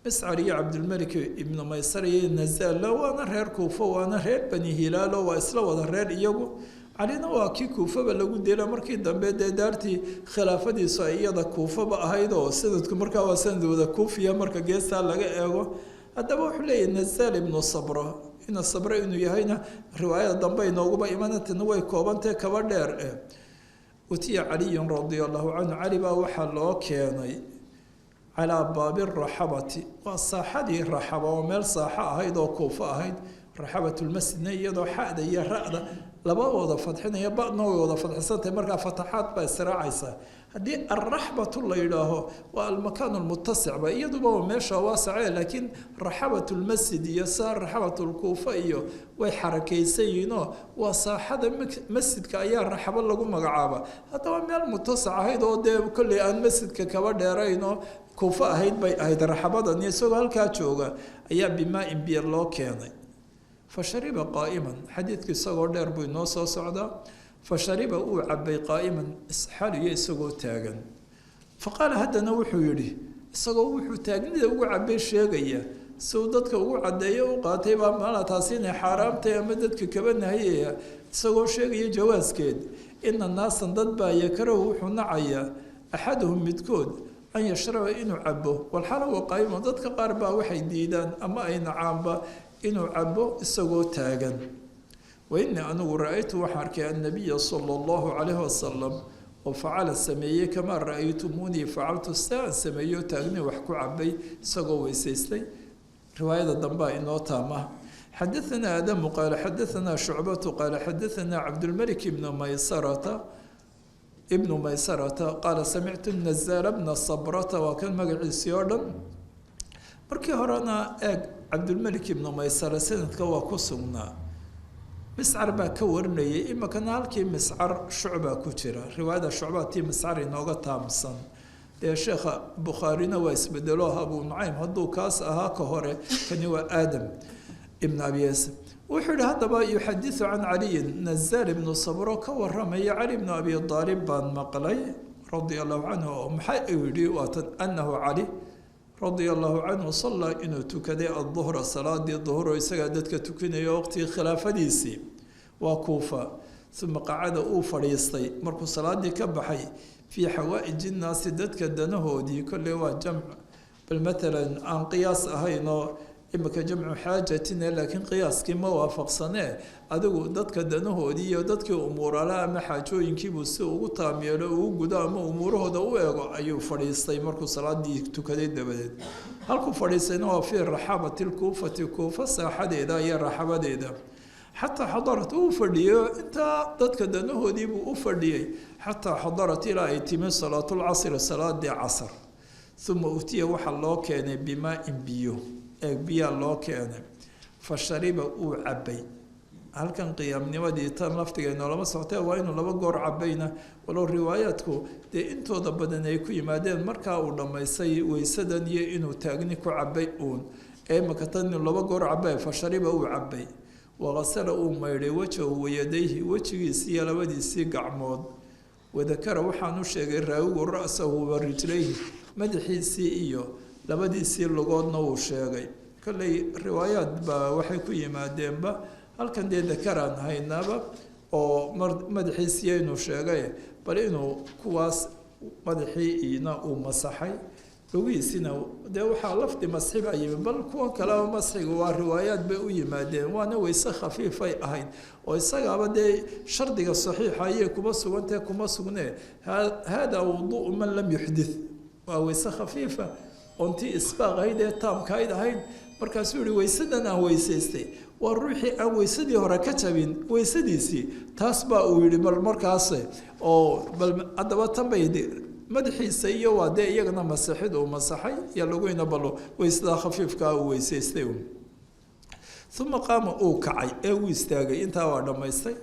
miscar iyo cabdilmalik ibnu maysar iyo nazaalla waana reer kuufa waana reer bani hilaalo waa isla wada reer iyagu. calina waa kii kuufaba lagu dila markii dambe dee daartii khilaafadiisu ay iyada kuufaba ahayd oo sanadku markaa waa sanad wada kuufiya marka geestaa laga eego. haddaba wuxuu leeyahy nazaal ibnu sabra ina sabra inuu yahayna riwaayada dambe inooguba imanatana way koobantee kaba dheer utiya caliyun radia allahu canhu, cali baa waxaa loo keenay calaa baabi raxabati, waa saaxadii raxaba oo meel saaxo ahayd oo kuufo ahayd. raxabatulmasjidna iyadoo xada iyo ra-da laba wada fadxinaya badna way wada fadxisantahay markaa fataxaad baa israacaysa. haddii alraxbatu la yidhaaho waa almakaan almuttasicba iyaduba waa meesha waasace, laakiin raxabatulmasjid iyo saa raxabatulkuufa iyo way xarakaysan yihiinoo waa saaxada masjidka ayaa raxabo lagu magacaaba. haddaba meel mutasac ahayd oo dee kolley aan masjidka kaba dheeraynoo kuufo ahayd bay ahayd raxabadan, isagoo halkaa jooga ayaa bimaa-in biyo loo keenay. fashariba qaa'iman, xadiidku isagoo dheer buu inoo soo socdaa. fashariba uu cabay qaa'iman isxaliyo isagoo taagan. faqaala haddana wuxuu yidhi isagoo wuxuu taagnida ugu cabay sheegaya si uu dadka ugu caddeeyo u qaatay baa maala taasi inay xaaraamtay ama dadka kaba nahayaya isagoo sheegaya jawaaskeed. ina naasan dad baa yakarahu wuxuu nacayaa axaduhum midkood an yashraba inuu cabo walxala wa qaa'iman, dadka qaar baa waxay diidaan ama ay nacaanba inuu cabo isagoo taagan. wainii anigu ra-aytu waxaan arkay annabiya sala allahu calayhi wasalam oo facala sameeyey kamaa ra-aytumuunii facaltu saan sameeyo taagni wax ku cabay isagoo weysaystay. riwaayada dambea inoo taama. xadaثanaa aadamu qaala xadaثanaa shucbatu qaala xadaثanaa cabdulmalik ibnu maysarata qaala samictu nazaala bna sabrata waa kan magaciisii oo dhan. markii horena eeg cabdulmalik ibnu maysara sanadka waa ku sugnaa, miscar baa ka warinayay. imikana halkii miscar shucbaa ku jira, riwaayada shucbaa tii miscar inooga taamsan. dee sheekha bukhaarina waa isbedelo abu nucaym hadduu kaas ahaa ka hore kani waa aadam. ibn abi yaasir wuxuu yihi haddaba yuxadiثu can caliyin nazaal ibnu sabro ka waramaya cali bnu abi aalib baan maqlay radia allahu canhu oo maxay uu yihi waatan anahu cali radia allahu canhu sallaa inuu tukaday aduhra salaadii duhuro isagaa dadka tukanaya waqtigii khilaafadiisii waa kuufa uma qacada uu fadhiistay markuu salaadii ka baxay fii xawaa-iji nnaasi dadka danahoodii kolley waa jamc bal matalan aan qiyaas ahayn oo imika jamcu xaajatine laakiin qiyaaskii ma waafaqsanee adigu dadka danahoodii iyo dadkii umuurala ama xaajooyinkiibuu si ugu taamyeelo ugu gudo ama umuurahooda u eego ayuu fadhiistay markuu salaadii tukaday dabadeed halkuu fadhiistayna waa fii raxabati lkuufati kuufa saaxadeeda iyo raxabadeeda xataa xadarat uu fadhiyo intaa dadka danahoodiibuu u fadhiyey xataa xadarat ilaa ay timi salaatulcasri salaadii casr uma utiya waxaa loo keenay bimaa-in biyo biyaa loo keenay fa shariba uu cabay halkan qiyaamnimadii tan laftiga inoolama soctee waa inuu 2 goor cabayna walow riwaayaadku dee intooda badan ay ku yimaadeen markaa uu dhammaystay weysadan iyo inuu taagni ku cabay uun imaka tan inuu 2 goor cabay fa shariba uu cabay waqasala uu maydhay wajahu wayadayhi wejigiisii iyo labadiisii gacmood wadakara waxaan u sheegay raawigu ra-sahu wa rijlayhi madaxiisii iyo labadiisii lugoodna uu sheegay kolley riwaayaad baa waxay ku yimaadeenba halkan dee dakaraan haynaaba oo madaxiisii inuu sheegay bal inuu kuwaas madaxiina uu masaxay lugihiisina dee waxaa lafdi masxi baa yimi bal kuwan kaleba masxiga waa riwaayaad bay u yimaadeen waana weyse khafiifay ahayd oo isagaaba dee shardiga saxiixa ayay kuma sugantee kuma sugnee haadaa wuduu man lam yuxdith waa weyse khafiifa ontii isbaaq ahayd ee taamkayd ahayd markaasuu yihi weysadan aan weysaystay waa ruuxii aan weysadii hore ka jabin weysadiisii taas baa uu yihi bal markaas oo bal haddaba tanbay madaxiisa iyo waa dee iyagana masaxid uu masaxay iyo laguina balo weysadaa khafiifkaa uu weysaystay uma qaama uu kacay ee uu istaagay intaa waa dhammaystay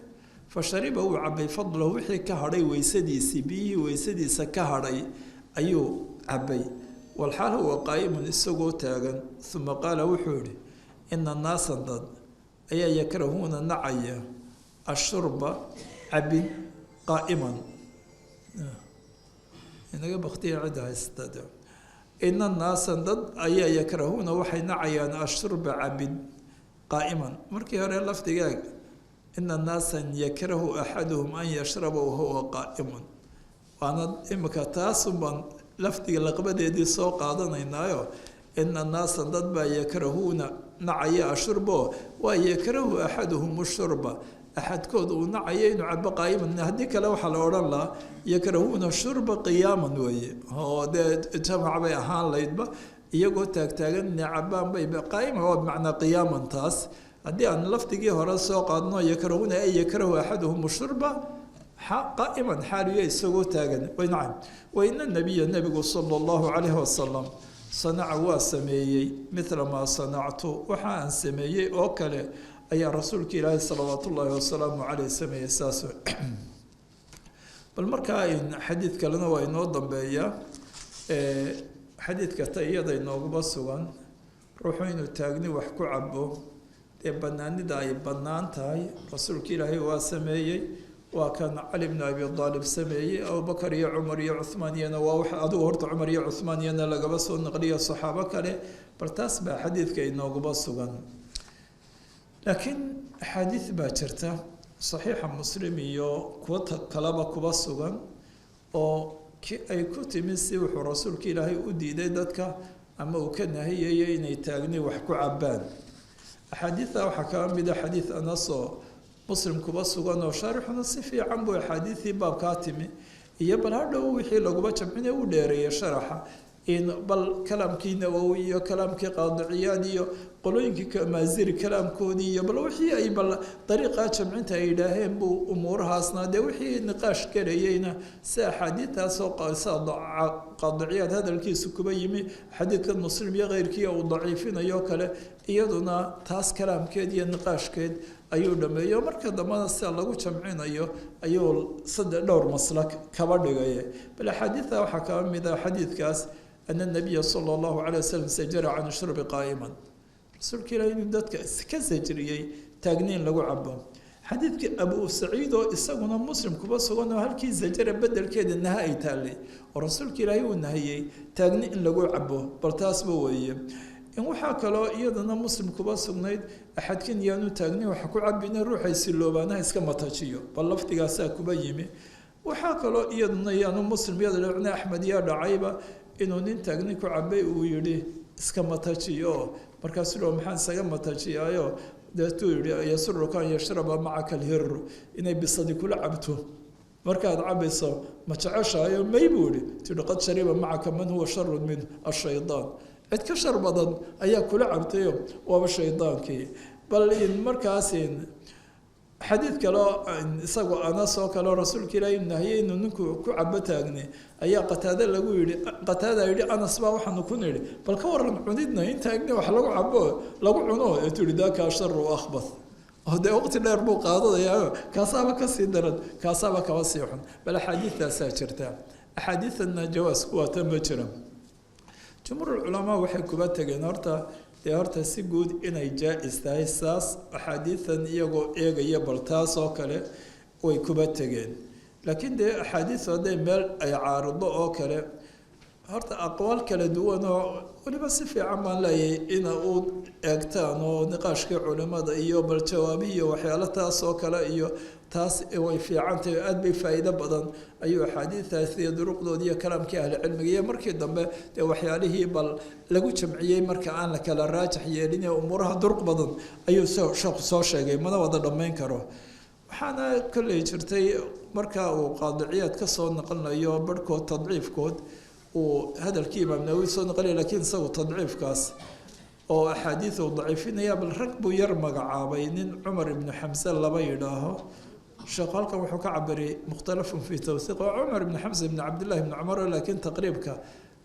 fa shariba uu cabay fadlahu wixii ka hadhay weysadiisii biyihii weysadiisa ka hadhay ayuu cabay walxaal huwa qaa'imun isagoo taagan uma qaala wuxuu yihi ina naasan dad ayaa yakrahuuna nacaya ashurba cabin qaa'iman inaga baktiya cidda haystada ina naasan dad ayaa yakrahuuna waxay nacayaan ashurba cabin qaa'iman markii hore lafdigaag ina naasan yakrahu axaduhum an yashraba wahuwa qaa'imun waana imika taasuban lafdiga laqbadeedii soo qaadanaynaayo ina naasan dad baa yakrahuuna nacaya ashurbo waa yakrahu axaduhum shurba axadkood uu nacaya inuu cabo qaa'iman haddii kale waxaa la odhan lahaa yakrahuuna shurba qiyaaman weeye oo dee jamac bay ahaan laydba iyagoo taagtaagan inay cabaan bay qaa'ima waa bimacnaa qiyaaman taas haddii aan lafdigii hore soo qaadno yakrahuuna ay yakrahu axaduhum shurba qaa'iman xaaliyo isagoo taagan nacam waina nabiya nebigu sala allahu calayhi wasalam sanaca waa sameeyey midla maa sanactu waxa aan sameeyey oo kale ayaa rasuulka ilaahi salawaat ullaahi wasalaamu caleyh sameeyey saas bal markaa xadiid kalena waa inoo dambeeyaa xadiidka ta iyada inooguma sugan ruuxu inuu taagni wax ku cabo dee banaanida ay bannaan tahay rasuulka ilaahay waa sameeyey waa kan cali bnu abi aalib sameeyey abubakar iyo cumar iyo cuhmaan iyana waa wax adigu horta cumar iyo cuhmaan iyana lagaba soo naqliyo saxaabo kale bal taas baa xadiidka inooguma sugan laakiin axaadiid baa jirta saxiixa muslim iyo kuwa kaleba kuba sugan oo ay ku timi si wuxuu rasuulka ilaahay u diiday dadka ama uu ka nahiyayay inay taagni wax ku cabaan axaadiidta waxaa kaga mida xadiid anasoo muslim kuba sugan oo shaarixuna si fiican buu axaadiidii baabkaa timi iyo bal hadhow wixii laguba jamcine u dheereeyay sharaxa bal kalaamkii nawowi iyo kalaamkii qaadiciyaad iyo qolooyinkii maaziri kalaamkoodii iyo bal wixii ay bal dariiqaa jamcinta ay yidhaaheen buu umuurahaasna dee wixii niqaash galayeyna si axaadiidtaasoo qaadiciyaad hadalkiisa kuba yimi xadiidkan muslim iyo keyrkii uu daciifinayo kale iyaduna taas kalaamkeed iyo niqaashkeed ayuu dhameeyo marka dambana sida lagu jamcinayo ayuu dhowr maslak kaba dhigay bal axaadiidta waxaa kaba mid ah xadiidkaas ana nabiya sala allahu calay wasalam sajara can shurbi qaa'iman rasuulka ilaahi inuu dadka ka sajriyey taagniin lagu cabo xadiidkii abu saciid oo isaguna muslim kuba sugan oo halkii zajara bedelkeeda naha ay taallay oo rasuulka ilaahi uu nahiyey taagni in lagu cabo bal taasba weeye in waxaa kaloo iyadana muslim kuba sugnayd axadkin yaanu taagni waxa ku cabina ruuxay siloobaanaha iska matajiyo bal laftigaasaa kuba yimi waxaa kaloo iyaduna yaanu muslim iyadana axmed yaa dhacayba inuu nin taagni ku cabay uu yidhi iska matajiyo markaasuu loo maxaan isaga matajiyaayo deetuu yidhi yasuruka an yashraba macaka alhiru inay bisadi kula cabto markaad cabayso ma jeceshaayo may buu yidhi tidhi qad shariba macaka man huwa sharun min ashaydaan cid ka shar badan ayaa kula cabtayo waaba shaydaankii bal in markaasin xadiid kaloo isagoo anas oo kaleo rasuulka ilaahi nahiyey inuu ninku ku cabo taagni ayaa qataada lagu yidhi qataada yidhi anas baa waxaanu ku nidhi bal ka waran cunidna in taagni wax lagu cabo lagu cuno ee tihi daaka sharu akhbath oo dee waqti dheer buu qaadadayaa kaasaaba kasii daran kaasaaba kaba sii xun bal axaadiidtaasaa jirta axaadiidana jawaasku waa tan ma jira jumhuur culamaa waxay kuba tegeen horta si guud inay jaa-is tahay saas axaadiidan iyagoo eegaya bal taas oo kale way kuba tegeen laakiin dee axaadiisu hadday meel ay caarido oo kale horta aqwaal kala duwan oo weliba si fiican baan leeyahay ina u eegtaan oo niqaashkii culimada iyo bal jawaabihi iyo waxyaalo taas oo kale iyo taas way fiicantahay aada bay faa'iido badan ayuu axaadiidaas iyo duruqdoodii iyo kalaamkii ahlicilmiga iyo markii dambe dee waxyaalihii bal lagu jamciyey marka aan la kala raajax yeelin ee umuuraha duruq badan ayuu sheekhu soo sheegay mana wada dhammayn karo waxaana kolley jirtay marka uu qaadiciyaad ka soo naqlinayo barhkood tadciifkood uu hadalkii imaam nawawi soo naqlaya laakiin isagu tadciifkaas oo axaadiid uu daciifinaya bal rag buu yar magacaabay nin cumar ibnu xamse laba yidhaaho sheekhu halkan wuxuu ka cabiray mukhtalafun fii tawsiiq oo cumar ibnu xamse ibnu cabdillahi ibnu cumar laakiin taqriibka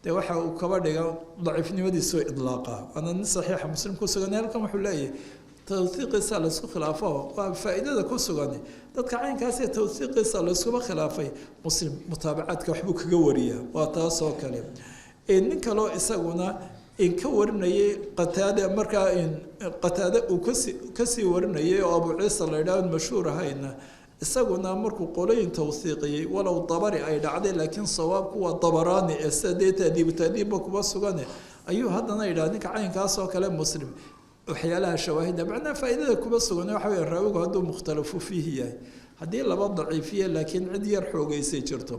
dee waxa uu kaba dhiga daciifnimadiisoo idlaaqa waana nin saxiixa muslim ku sugan halkan wuxuu leeyahay tawsiiqiisa laysku khilaafo waa faa'iidada ku sugan dadka caynkaas ee tawsiiqiisa layskuba khilaafay muslim mutaabacaadka waxbuu kaga wariyaa waa taas oo kale nin kaloo isaguna in ka warinayay qataade markaa qataade uu kasii warinayay oo abu ciisa la yidhaah mashhuur ahayna isaguna markuu qolooyin tawsiiqiyey walow dabari ay dhacday laakiin sawaabku waa dabaraani ee sida dee taadiibba kuba sugane ayuu haddana yidhaha ninka caynkaas oo kale muslim waxyaalaha shawaahida macnaha faa'iidada kuba sugan waxa weeye raawigu hadduu mukhtalafu fiihi yahay haddii laba daciifiye laakiin cid yar xoogeysay jirto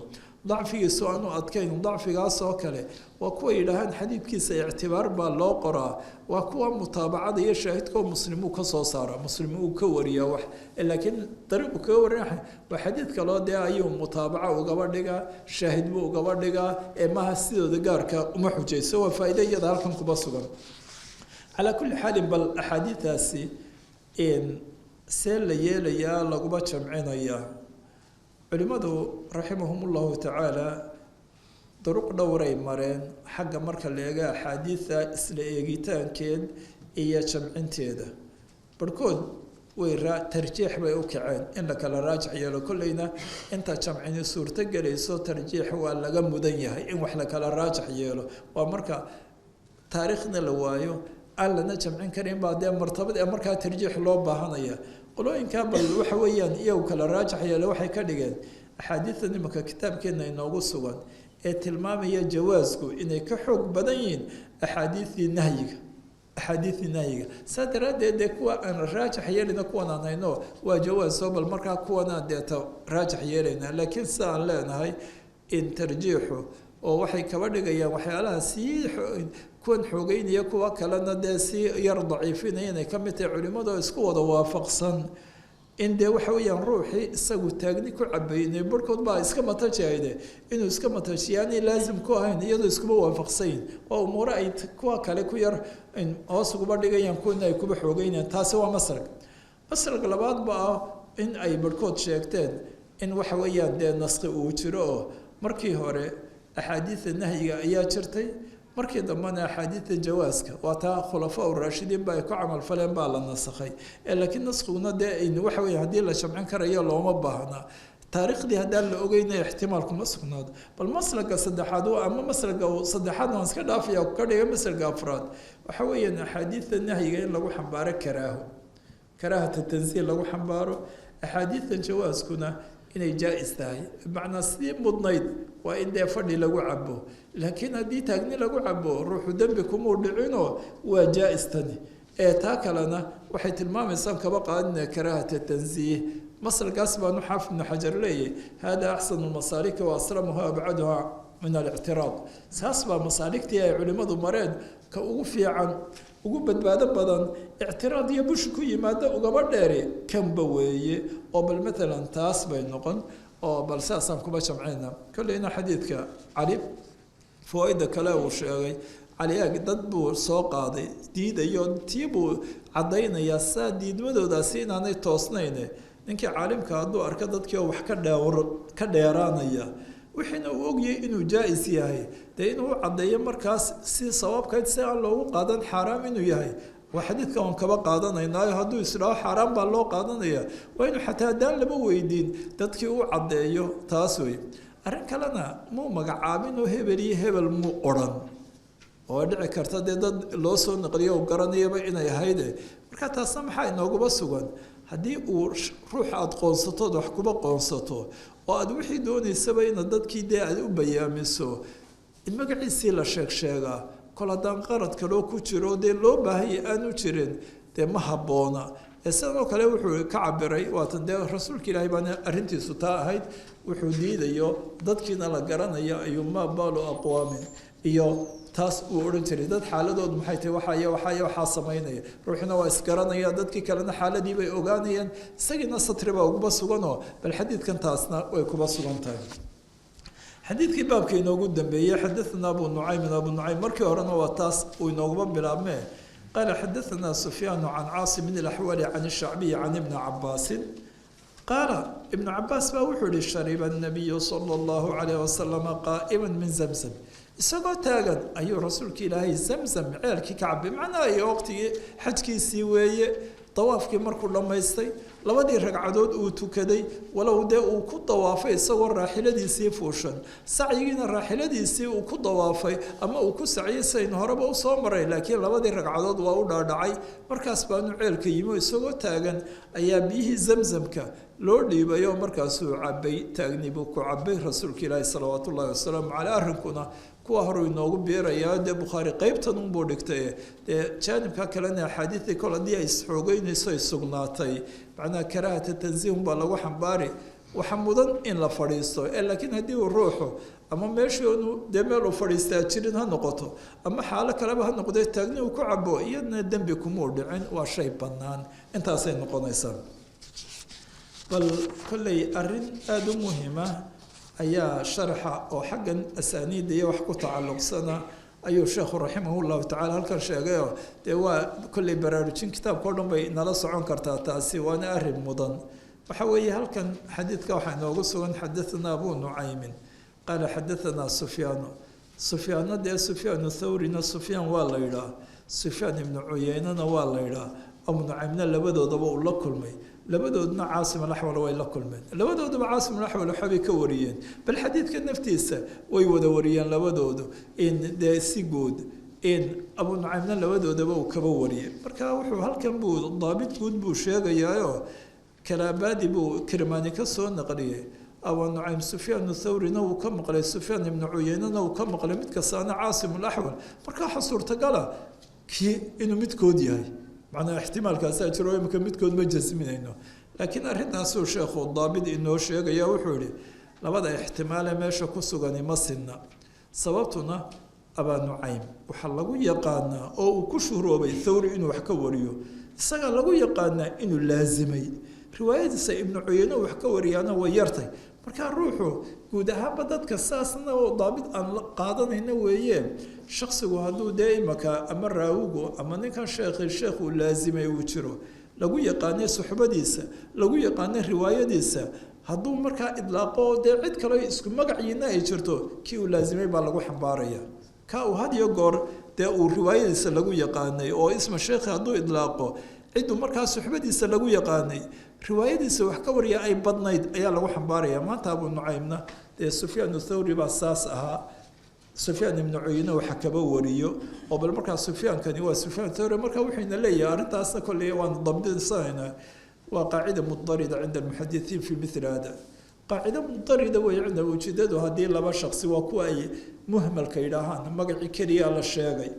dacfigiisu aanu adkayn dacfigaas oo kale waa kuwa yidhaahaan xadiidkiisa ictibaar baa loo qoraa waa kuwa mutaabacada iyo shaahidkao muslim uu ka soo saara muslim uu ka wariyaa wax laakiin dariiqu kaga warinaya waa xadiid kaloo dee ayuu mutaabaca ugaba dhigaa shaahid buu ugaba dhigaa ee maha sidooda gaarka uma xujayso waa faa'iido iyada halkan kuba sugan calaa kulli xaalin bal axaadiidaasi see la yeelayaa laguma jamcinayaa culimmadu raximahum ullahu tacaala duruq dhowray mareen xagga marka la eega axaadiida isla eegitaankeed iyo jamcinteeda barhkood way tarjiix bay u kaceen in la kala raajax yeelo kolleyna inta jamcini suurto gelayso tarjiix waa laga mudan yahay in wax la kala raajax yeelo waa marka taariikhna la waayo aan lana jamcin karin baa dee martabad ee markaa tarjiix loo baahanaya qolooyinkaa bal waxa weeyaan iyagu kala raajax yeele waxay ka dhigeen axaadiida nimanka kitaabkeenna inoogu sugan ee tilmaamaya jawaasku inay ka xoog badan yihiin axaadiidii nahyiga saa daraaddeed dee kuwa aan raajax yeelina kuwan aan hayno waa jawaaso bal markaa kuwanaan deeta raajax yeelayna laakiin sida aan leenahay in tarjiixu oo waxay kaba dhigayaan waxyaalaha sii kuwan xoogeynaya kuwa kalena dee si yar daciifinaya inay ka mid tahay culimmadu isku wada waafaqsan in dee waxa weeyaan ruuxii isagu taagni ku cabaynay barhkood baa iska matajayde inuu iska matajiyaanay laazim ku ahayn iyadoo iskuma waafaqsanyin waa umuuro ay kuwa kale ku yar hoos uguba dhigayaan kuwana ay kuba xoogeynayaan taasi waa masrag labaad ba ah in ay barhkood sheegteen in waxa weeyaan dee naski uu jiro oo markii hore axaadiida nahyiga ayaa jirtay markii dambena axaadiida jawaaska waa taa khulafaa uraashidiin ba ay ku camal faleen baa la nasakhay laakiin naskiguna dee waxa weya haddii la jamcin karayo looma baahna taariikhdii haddaan la ogeynaya ixtimaal kuma sugnaado bal maslaga saddexaad ama maslaga saddexaad waan iska dhaafaya ka dhiga maslaga afraad waxa weeyaan axaadiidta nahyiga in lagu xambaaro karaahata tansiih lagu xambaaro axaadiidta jawaaskuna inay jaa-is tahay bimacnaa sidii mudnayd waa in dee fadhi lagu cabo laakiin haddii taagni lagu cabo ruuxu dembi kumuu dhicinoo waa jaa-is tani ee taa kalena waxay tilmaamaysaa kaba qaadina karaahata tansiih masalkaas baanu xaafid ibnu xajar leeyahy hada axsanu masaalika wa aslamuha abcaduha min alictiraad saas baa masaaligtii ay culimmadu mareen ka ugu fiican ugu badbaado badan ictiraad iyo bushi ku yimaada ugaba dheeri kanba weeye oo bal maalan taas bay noqon oo bal saasaan kuba jamcayna kolleyna xadiidka cali fawaaida kale uu sheegay cali ag dad buu soo qaaday diidayo tii buu caddaynayaa saa diidmadoodaasi inaanay toosnayne ninkii caalimka hadduu arko dadkii oo wax ka dheeraanaya wixiina uu ogyahay inuu jaa-is yahay dee inuu caddeeyo markaas si sawaabkayd si aan loogu qaadan xaaraam inuu yahay waa xadiidka oon kaba qaadanaynaayo hadduu isdhaho xaaraan baa loo qaadanaya waa inuu xataa haddaan lama weydiin dadkii u caddeeyo taas wey arrin kalena muu magacaabin oo hebel iyo hebel muu odhan oo dhici karta dee dad loo soo naqliyo u garanayaba inay ahayde marka taasna maxaa inoogaba sugan haddii uu ruux aada qoonsatood wax kuba qoonsato oo aada wixii doonaysaba inaad dadkii dee aada u bayaamiso in magaciisii la sheegaa kol haddaan qarad kaloo ku jiro dee loo baahanya aanu jirin dee ma habboona ee sidoo kale wuxuu ka cabiray waatan dee rasuulka ilaahay baana arrintiisu taa ahayd wuxuu diidayo dadkiina la garanayo ayumaa baalu aqwaamin iyo taas uu odhan jiray dad xaaladoodu maxay tahay waxaa samaynaya ruuxina waa isgaranaya dadkii kalena xaaladii bay ogaanayaan isagiina satri baa uguba suganoo bal xadiidkan taasna way kuba sugan tahay xadiidkii baabka inoogu dambeeyey xadathana abu nucaym markii horena waa taas uu inooguba bilaabmee qaala xadathana sufyaanu can caasim bn alaxwali can ishacbiyi can ibni cabaasin qaala ibnu cabaas baa wuxuu yihi shariba nabiyu sala allahu calayh wasalama qaa'ima min zamzam isagoo taagan ayuu rasuulka ilaahay zamzam ceelkii ka cabay macnaha iyo waqtigii xajkiisii weeye dawaafkii markuu dhammaystay labadii ragcadood uu tukaday walow dee uu ku dawaafay isagoo raaxiladiisii fuushan sacyigiina raaxiladiisii uu ku dawaafay ama uu ku saciyay sayn horeba usoo maray laakiin labadii ragcadood waa u dhaadhacay markaas baanu ceelka yimi isagoo taagan ayaa biyihii zamzamka loo dhiibay oo markaasuu cabay taagni buu ku cabay rasuulka ilaahi salawaatu ullahi wasalaamu caleyh arrinkuna kuwa horuu inoogu biirayaa dee bukhaari qeybtan unbuu dhigtay dee jaanibka kalena axaadiidii kol haddii ay isxoogeynayso ay sugnaatay macnaha karaahata tansiihun baa lagu xambaari waxa mudan in la fadhiisto laakiin haddii uu ruuxu ama meeshoonu dee meel uu fadhiistaa jirin ha noqoto ama xaalo kaleba ha noqdee taagni uu ku cabo iyadna dembi kumuu dhicin waa shay bannaan intaasay noqonaysaa bal kolley arrin aada u muhiima ayaa sharaxa oo xaggan asaaniidda iyo wax ku tacalluqsana ayuu sheekhu raximah llahu tacala halkan sheegayoo dee waa kolley baraarujin kitaabka o dhan bay nala socon kartaa taasi waana arrin mudan waxa weeye halkan xadiidka waxaa inoogu sugan xadathana abu nucaymin qaala xadathana sufyaano dee sufyaanu thawrina sufyaan waa la yidhaah sufyaan ibnu cuyeynana waa la yidhaah abu nucaymna labadoodaba uu la kulmay labadoodna caasim alaxwal way la kulmeen labadoodaba caasim alaxwal waxbay ka wariyeen bal xadiidka naftiisa way wada wariyeen labadoodu in dee si guud in abu nucaymna labadoodaba uu kaba wariyey marka wuxuu halkan buu daabit guud buu sheegayaayo kalaabaadi buu kirmaani ka soo naqliyey abu nucaym sufyaan thawrina uu ka maqlay sufyaan ibnu cuyeynana uu ka maqlay mid kastaana caasim alaxwal marka waxa suurtagala kii inuu midkood yahay macnaa ixtimaalkaasaa jiro imika midkood ma jasminayno laakiin arrintaasuu sheekhu daabit inoo sheegaya wuxuu yihi labada ixtimaale meesha ku sugani ma sinna sababtuna abaa nucaym waxaa lagu yaqaanaa oo uu ku shuhroobay thawri inuu wax ka wariyo isagaa lagu yaqaanaa inuu laasimay riwaayadiisa ibnu cuyeyne wax ka wariyaana way yartay markaa ruuxu guud ahaanba dadka saasna oo daabit aan la qaadanayna weeye shaksigu hadduu dee imaka ama raawigu ama ninkan sheekh uu laasimay uu jiro lagu yaqaanay suxbadiisa lagu yaqaanay riwaayadiisa hadduu markaa idlaaqo dee cid kale isku magaciina ay jirto kii uu laasimay baa lagu xambaaraya ka uu had iyo goor dee uu riwaayadiisa lagu yaqaanay oo isma sheekhi hadduu idlaaqo cidduu markaa suxbadiisa lagu yaqaanay riwaayadiisa wax ka wariya ay badnayd ayaa lagu xambaaraya maanta Abu Nucaymna dee Sufyaan ath-Thawri baa saas ahaa Sufyaan ibn Uyayna waxa kaba wariyo oo bal markaa Sufyaankani waa Sufyaan ath-Thawri markaa wuxuuna leeyahay arrintaasna kolley waan dabdinayna waa qaacida mudarida cinda almuxadithiin fi mithli hada qaacida mudarida way cinda wujudadu haddii laba shakhsi waa kuwa ay muhmalka yidhaahaan magacii keliya la sheegay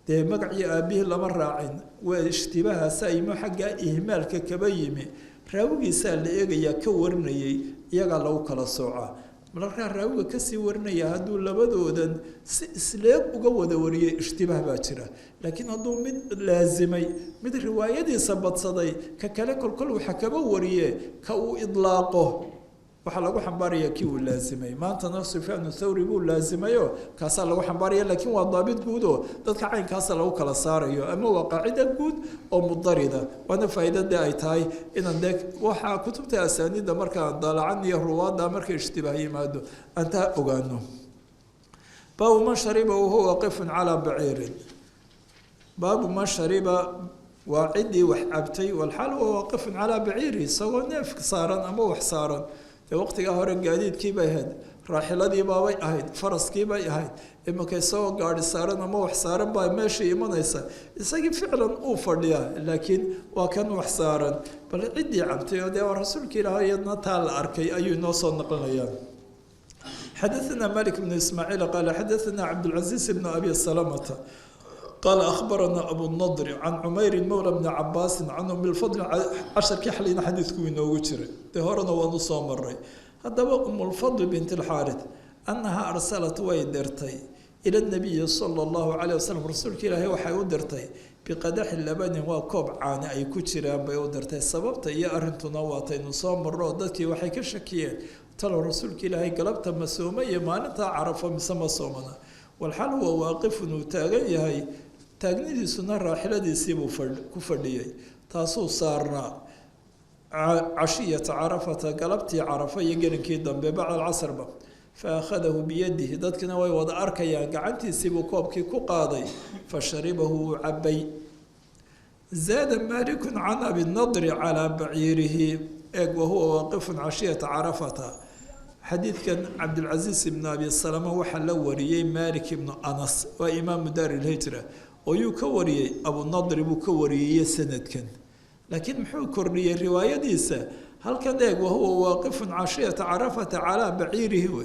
dee magacii aabihii lama raacin waa ishtibahaasa aymo xagga ihmaalka kaba yimi raawigiisaa la eegayaa ka warinayay iyagaa lagu kala soocaa markaa raawiga kasii warinaya hadduu labadoodan si isleeg uga wada wariyay ishtibaah baa jira laakiin hadduu mid laazimay mid riwaayadiisa badsaday ka kale kolkol waxa kaba wariye ka uu idlaaqo waxa lagu xambaaraya kii uu laazimay maantana Sufyaan ath-Thawri buu laazimayo kaasa lagu xambaaraya laakiin waa daabit guud oo dadka caynkaas lagu kala saarayo ama waa qaacida guud oo mudarida wana faa'iidada ay tahay inaan waxa kutubta asaanida marka dalacan iyo ruwaada marka ishtibaah yimaado anta ogaano baabu man shariba huwa waqifun ala ba'ir baabu man shariba وعدي وحبتي والحال هو واقف على بعيره سواء نفك صارا أما وحصارا وقت جاهر الجديد كيف يهد راحلة دي بابي أهيد فرس كيف يهد إما كيسوا قاعد صارا أما وحصارا باي ماشي إما نيسا يسقي فعلا أوفر ليه لكن وكان وحصارا بل عدي عبتي ودي ورسول كلا يدنا تال أركي أي نوصل نقلنا حدثنا مالك بن إسماعيل قال حدثنا عبد العزيز بن أبي السلامة قال أخبرنا أبو النضر عن عمير مولى بن عباس عنه من الفضل 10 كحلين حديثكم إنه وجر تهرنا ونصام مري هذا أم الفضل بنت الحارث أنها أرسلت ويدرتي إلى النبي صلى الله عليه وسلم رسولك إلى هي وحي ودرتي بقدح اللبن وكوب عانى أي كتير بيودرتي سببت يا أرنت نواتي نصام مرة ضدك وحي كشكيين ترى رسولك إلى هي قلبت مسومية ما نتا عرفه مسمى صومنا والحال هو واقف وتاغي هي تاغنيدي سنة راحلة سيبو كفرديي تاسو صارنا عشية عرفة قلبتي عرفة يقرن كيدن ببعض العصر با فأخذه بيده دادكنا ويوضع أركيا قعنتي سيبو كوبكي كقاضي فشربه عبي زاد مالك عن أبي النضر على بعيره وهو واقف عشية عرفة حديث كان عبد العزيز بن أبي السلامة وحل وريي مالك بن أنس وإمام دار الهجرة ويكوري أبو النضر بكوري سند كان لكن محو كوري الرواية ديسة هل كان ديك وهو واقف عشية عرفة على بعيره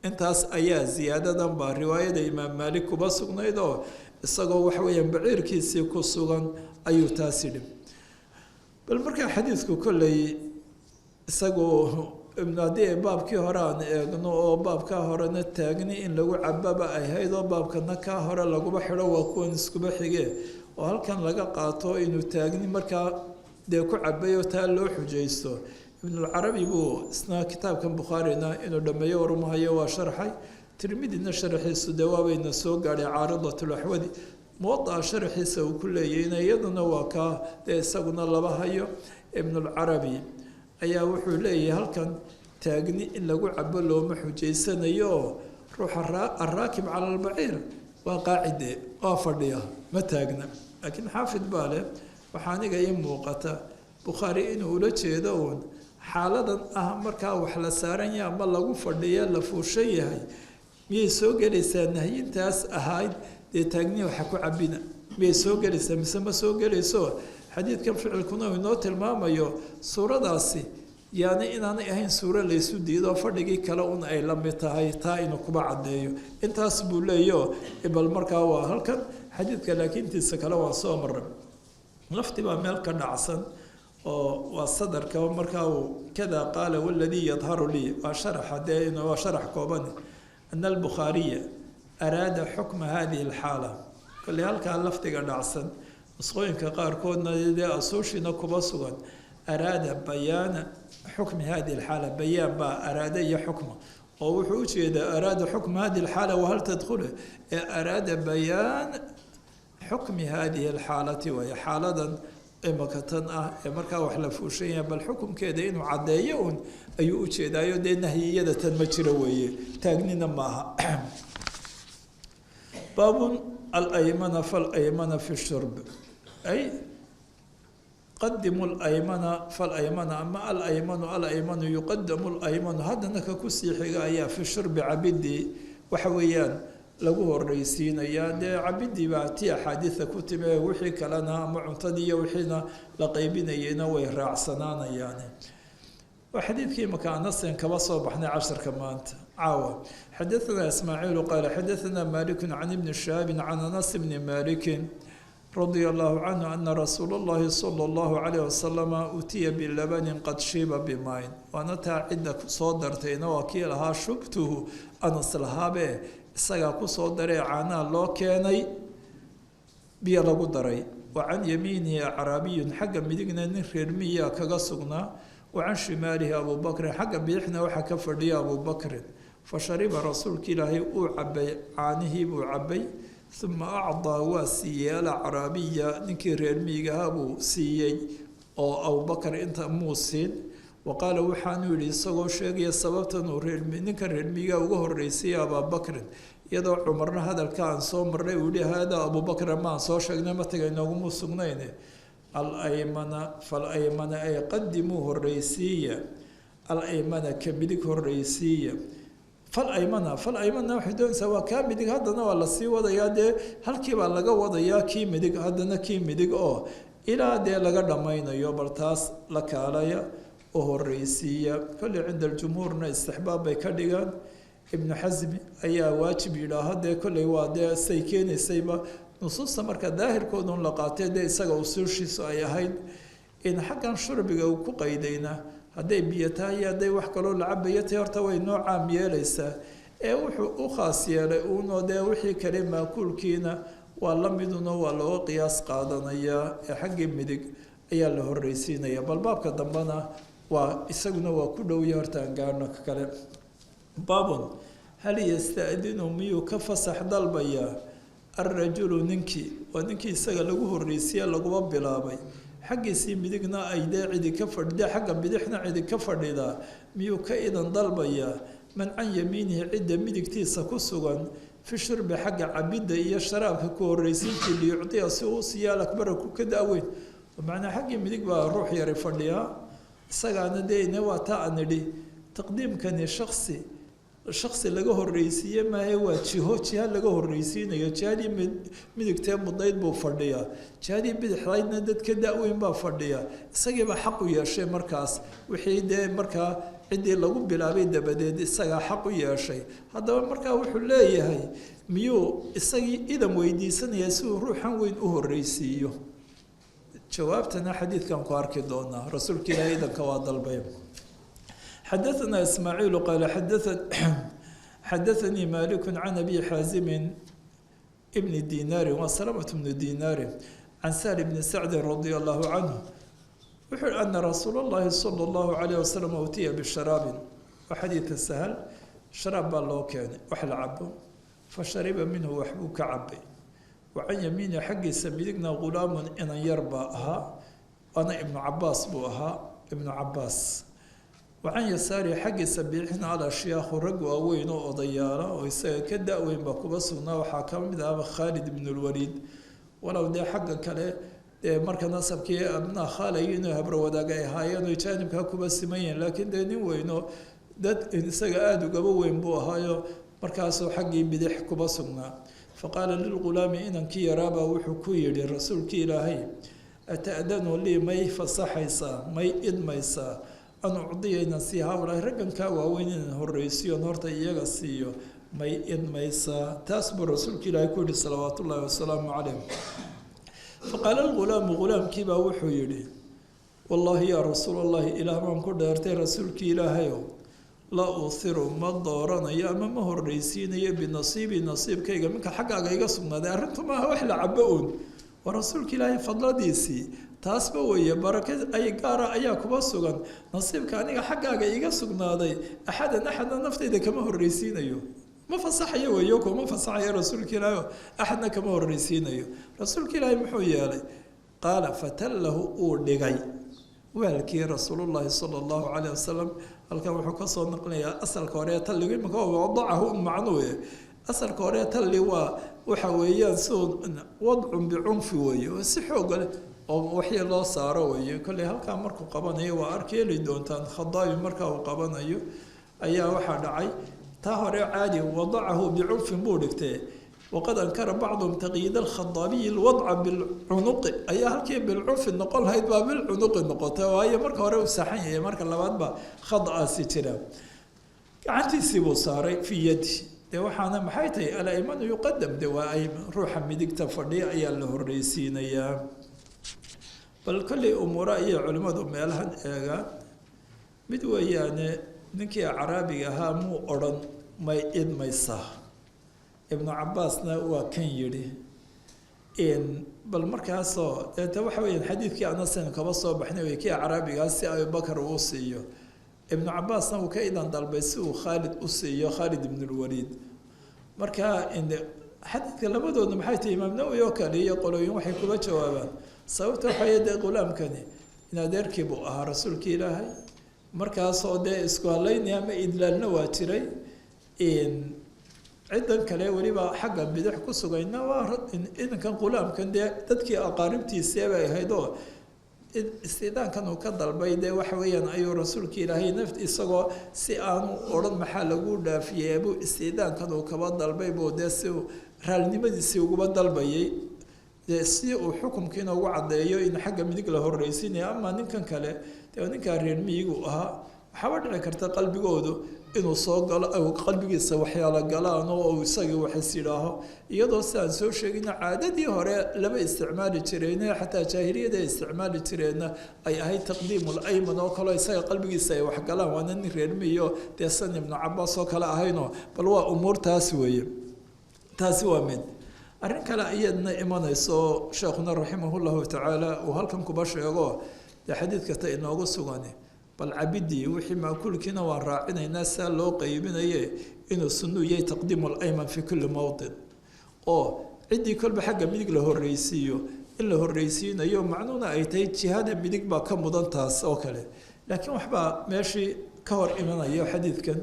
انت أيا زيادة دنبا رواية إمام مالك وبسقنا إذا السقو وحويا بعير كيسي كسوغان أيو تاسلم بالمركة حديثكو كله السقو ابن عدي باب كي هران إغنو باب كهران التاجني إن لو عبابة أي هيدا باب كنا كهران لو بحرا وكون سكوب حجة وهل كان لقى قاطو إنه تاجني مركا ديكو عباية وتالو حجيستو ابن العربي بو سنا كتاب كان بخارينا إنه لما يورم هي وشرحي ترميد إن شرحي السدواوي إن سوق على عارضة الأحوذي موضع شرحي سو كل ينا يدنا وكا سقنا الله هيو ابن العربي ayaa wuxuu leeyahay halkan taagni in lagu cabo looma xujeysanayo ruuxa araakib cala albaciir waa qaacide waa fadhiya ma taagna laakiin xaafid baale waxaa aniga ii muuqata bukhaari inuu ula jeedo uun xaaladan ah markaa wax la saaran yahay ama lagu fadhiya la fuushan yahay miyay soo gelaysaa nahyintaas ahayd dee taagni waxa ku cabina miyay soo gelaysaa mise ma soo gelayso حديث كان فعل كنا ونوت الماميو سورة داسي يعني إن أنا أهين سورة ليسو دي ده فردقي كلاون أي لم تهاي تاينو كبا عديو أنت أسبول ليو إبل مركوا هل كان حديث كلاكين تسكلوا صامر نفتي بعمل كان عسن والصدر كوا مركوا كذا قال والذي يظهر لي وشرح دين وشرح كوباني أن البخاري أراد حكم هذه الحالة كل هل كان لفتي كان عسن نسخوينك قاركودنا دي أسوشينا كبسوغان أراد بيان حكم هذه الحالة بيان با أراد أي حكم ووحوش إذا أراد حكم هذه الحالة وهل تدخله أراد بيان حكم هذه الحالة وهي حالة إما كتنأ إما كوحلفوشيا بل حكم كده إنه عدايون أيوش إذا يدي نهي يدة تنمشروية تاقنين معها باب الأيمن فالأيمن في الشرب أي qadimu laymana falaymana ama alaymanu yuqadamu laymanu haddana ka kusii xiga ayaa fi shurbi cabidii waxa weeyaan lagu horeysiinayaa dee cabidii baa tii axaadiida ku timi wixii kalena ama cuntadii iyo wixiina la qeybinayeyna way raacsanaanayaan waa xadiidkii imaka anasen kaba soo baxnay casharka maanta caawa xadaثana ismaaciilu qaala xadaثana maliku can ibni shahaabin can anas bni malikin radia allahu canhu ana rasuula اllahi salى اllahu calayh wasalama utiya bilabanin qad shiiba bimayn waana taa cidda soo dartayna waa kii lahaa shubtuhu anas lahaabe isagaa kusoo daree caanaha loo keenay biyo lagu daray wa can yamiinihi acraabiyun xagga midigna nin reer miyaa kaga sugnaa wa can shimaalihi abubakrin xagga bidixna waxaa ka fadhiya abubakrin fa shariba rasuulka ilaahay uu cabay caanihii buu cabay uma acdaa waa siiyey alacraabiya ninkii reer miigaha buu siiyey oo abubakar inta muu siin wa qaala waxaanuu yihi isagoo sheegaya sababtan uu ninka reer miigaha uga horeysayay abaabakrin iyadoo cumarna hadalka aan soo marnay uu yihi haadaa abubakra ma aan soo sheegnay mataga inoogumu sugnayne alaymana falaymana ay qadimuu horeysiiya alaymana ka midig horeysiiya falaymana waxay doonaysaa waa kaa midig haddana waa lasii wadayaa dee halkii baa laga wadayaa kii midig haddana kii midig oo ilaa dee laga dhammaynayo bal taas la kaalaya oo horeysiiya kolley cinda aljumhuurna istixbaab bay ka dhigaan ibnu xasmi ayaa waajib yidhaaha dee kolley waa dee say keenaysayba nusuusta marka daahirkoodun la qaatee dee isaga usuushiisu ay ahayd in xaggan shurbiga uu ku qaydayna hadday biyo tahay iyo hadday wax kaloo la cabayo tahay horta way noo caam yeelaysaa ee wuxuu u khaas yeelay uunoo dee wixii kale maakuulkiina waa la miduna waa looga qiyaas qaadanayaa ee xaggii midig ayaa la horeysiinaya bal baabka dambena waa isaguna waa ku dhowya horta aan gaarno ka kale baabun hal yasta'dinu miyuu ka fasax dalbayaa alrajulu ninkii waa ninkii isaga lagu horeysiye laguma bilaabay xaggiisii midigna ay dee cidi ka fadhida xagga bidixna cidi ka fadhidaa miyuu ka idan dalbayaa man can yamiinihi cidda midigtiisa ku sugan fi shurbi xagga cabidda iyo sharaabka ku horeysiintii liyucdiya si uu siiya alakbara ku ka daaweyn macnaa xaggii midig baa ruux yari fadhiyaa isagaana dee ine waa taa aan idhi taqdiimkani shaksi laga horeysiiye maahe waa jiha laga horeysiinayo jihadii midigtee mudnayd buu fadhiyaa jihadii bidixdaydna dad ka da-weyn baa fadhiya isagiibaa xaq u yeeshay markaas wixii dee markaa ciddii lagu bilaabay dabadeed isagaa xaq u yeeshay haddaba markaa wuxuu leeyahay miyuu isagii idan weydiisanayaa si uu ruuxan weyn u horeysiiyo jawaabtana xadiidkan ku arki doonaa rasuulka ilaahay idanka waa dalbay xadaثna ismaaciil qaala xadaثanii malik can abi xaazimi bni dinaari wa salamaة bni dinaari can sahl bni sacdi radia allahu canhu wuxuu ana rasuul اllahi salى اllahu alayh wasalam utiya bisharaabin waa xadiidka sahal sharaab baa loo keenay wax la cabo fashariba minhu waxbuu ka cabay wa can yamiini xaggiisa midigna gulaamun inan yar baa ahaa ana ibnu cabaas buu ahaa ibnu cabaas wacan yasaari xaggiisa biixna alashyaakhu rag waaweyn oo odayaala oo isaga ka da-weyn baa kuba sugnaa waxaa ka mid ahaba khaalid ibnu lwaliid walow dee xagga kale dee marka nasabkii abnaa khaalay inuu habro wadaag ay ahaayeen oo jaanibkaa kuba siman yihiin laakiin dee nin weynoo dad isaga aada ugaba weyn buu ahaayo markaasuu xaggii bidix kuba sugnaa faqaala lilghulaami inankii yaraabaa wuxuu ku yidhi rasuulkii ilaahay ata'danu lii may fasaxaysaa may idmaysaa an ucdiyayna sii hawlahay raggankaa waaweyn inaan horeysiyoon horta iyaga siiyo may idmaysaa taas buu rasuulka ilaahay ku yihi salawaat ullaahi wasalaamu calayh faqaala alghulaamu ghulaamkiibaa wuxuu yidhi wallaahi yaa rasuul allahi ilaah baan ku dheertay rasuulkii ilaahayow laa uuhiru ma dooranayo ama ma horeysiinayo binasiibi nasiibkayga minka xaggaaga iga sugnaaday arrintu maaha wax la cabo uun waa rasuulka ilaahay fadladiisii taasba weeye baraka ay gaara ayaa kuba sugan nasiibka aniga xaggaaga iga sugnaaday axadna naftayda kama horeysiinayo ma fasaxayo weeyo kuma fasaxayo rasuulka ilaahay axadna kama horeysiinayo rasuulka ilaahay muxuu yeelay qaala fatallahu uu dhigay waalkii rasuulullaahi sala allahu calayh wasalam halkan wuxuu kasoo naqlinayaa asalka hore talligu imika wadacahu macnuuye asalka hore talli waa waxa weeyaan si wadcun bicunfi weeye oo si xooga leh oo waxii loo saaro weeye kolley halkaa markuu qabanayo waa arkeeli doontaan khadaabi markaa uu qabanayo ayaa waxaa dhacay taa hore caadi wadacahu bicurfin buu dhigtee waqad ankara bacduhum taqyiid alkhadaabiyi alwadca bilcunuqi ayaa halkii bilcurfi noqon lahayd baa bilcunuqi noqotay waayo marka hore uu saxan yahay marka labaad baa khadaasi jira gacantiisii buu saaray fii yadi dee waxaana maxay tahay alaymanu yuqadam de waa ayman ruuxa midigta fadhiya ayaa la horreysiinayaa bal kolley umuura iyo culimmadu meelahan eegaan mid weeyaane ninkii acraabiga ahaa muu odhan may idmaysaa ibnu cabaasna waa kan yidhi bal markaasoo deeta waxa weyaan xadiidkii anasen kaba soo baxnay wey kii acraabigaas si abubakar uu siiyo ibnu cabaasna uu ka idan dalbay si uu khaalid u siiyo khaalid ibnulwaliid marka xadiidka labadooda maxay tahay imaam nawowi oo kale iyo qolooyin waxay kuga jawaabaan sababta waxay dee qulaamkani in adeerkii buu ahaa rasuulkii ilaahay markaasoo dee isku halaynaya ama idlaalna waa jiray ciddan kale weliba xagga bidix ku sugayna waa idankan qulaamkan dee dadkii aqaaribtiisee bay ahayd oo istiidaankan uu ka dalbay dee waxa weeyaan ayuu rasuulka ilaahay naft isagoo si aanu odhan maxaa lagu dhaafiyey buu istiidaankan uu kaba dalbay buu dee si raalnimadiisii uguba dalbayay dee si uu xukumkiina ugu caddeeyo in xagga midig la horreysiinaya ama ninkan kale dee ninkaa reer miyigu ahaa waxaaba dhici karta qalbigoodu inuu soo galo qalbigiisa waxyaalo galaan oo isagii waxis yidhaaho iyadoo sidaan soo sheegina caadadii hore lama isticmaali jireen xataa jaahiliyada ay isticmaali jireenna ay ahayd taqdiimul ayman oo kaleo isaga qalbigiisa ay waxgalaan waana nin reermiyo dee san ibnu cabaas oo kale ahaynoo bal waa umuurtaas weeye taasi waa mid arrin kale iyadna imanayso sheekhuna raximahullahu tacaala uu halkan kuba sheego dee xadiid kasta inoogu sugani bal cabidii wixii maakulkiina waan raacinaynaa saa loo qaybinaye inuu sunuu yahay taqdiimu layman fi kulli mowdin oo ciddii kolba xagga midig la horreysiiyo in la horreysiinayo macnuuna ay tahay jihada midig baa ka mudan taas oo kale laakiin waxbaa meeshii ka hor imanayo xadiidkan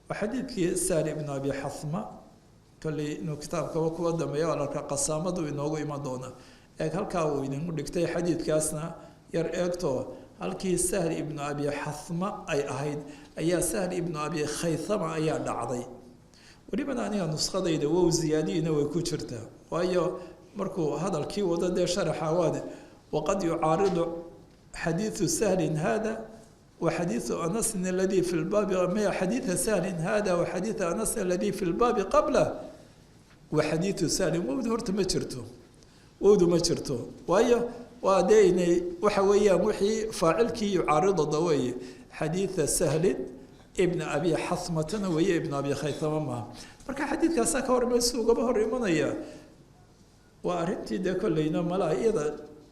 waa xadiidkii saali ibnu abi xasma kolley inuu kitaabkaba kuwa dambeeya waa larka qasaamadu inoogu iman doona eeg halkaa uu idinku dhigtay xadiidkaasna yar eegto halkii sahl ibnu abi xasma ay ahayd ayaa sahl ibnu abi khaythama ayaa dhacday welibana aniga nuskhadayda wow ziyaadiyina way ku jirtaa waayo markuu hadalkii wado dee sharaxa waade waqad yucaaridu xadiidu sahlin hada wa xadiidu anasin aladii fi lbaabi maya xadiida sahlin hada wa xadiida anasin aladii fi lbaabi qablah wa xadiidu sahlin wowda horta ma jirto wowdu ma jirto waayo waa dee inay waxa weeyaan wixii faacilkii yucaaridada weeye xadiida sahlin ibna abi xasmatana weeye ibna abi khaythama maaha marka xadiidkaasaa ka hormay si ugaba hor imanaya waa arrintii dee kolleyna malaa iyada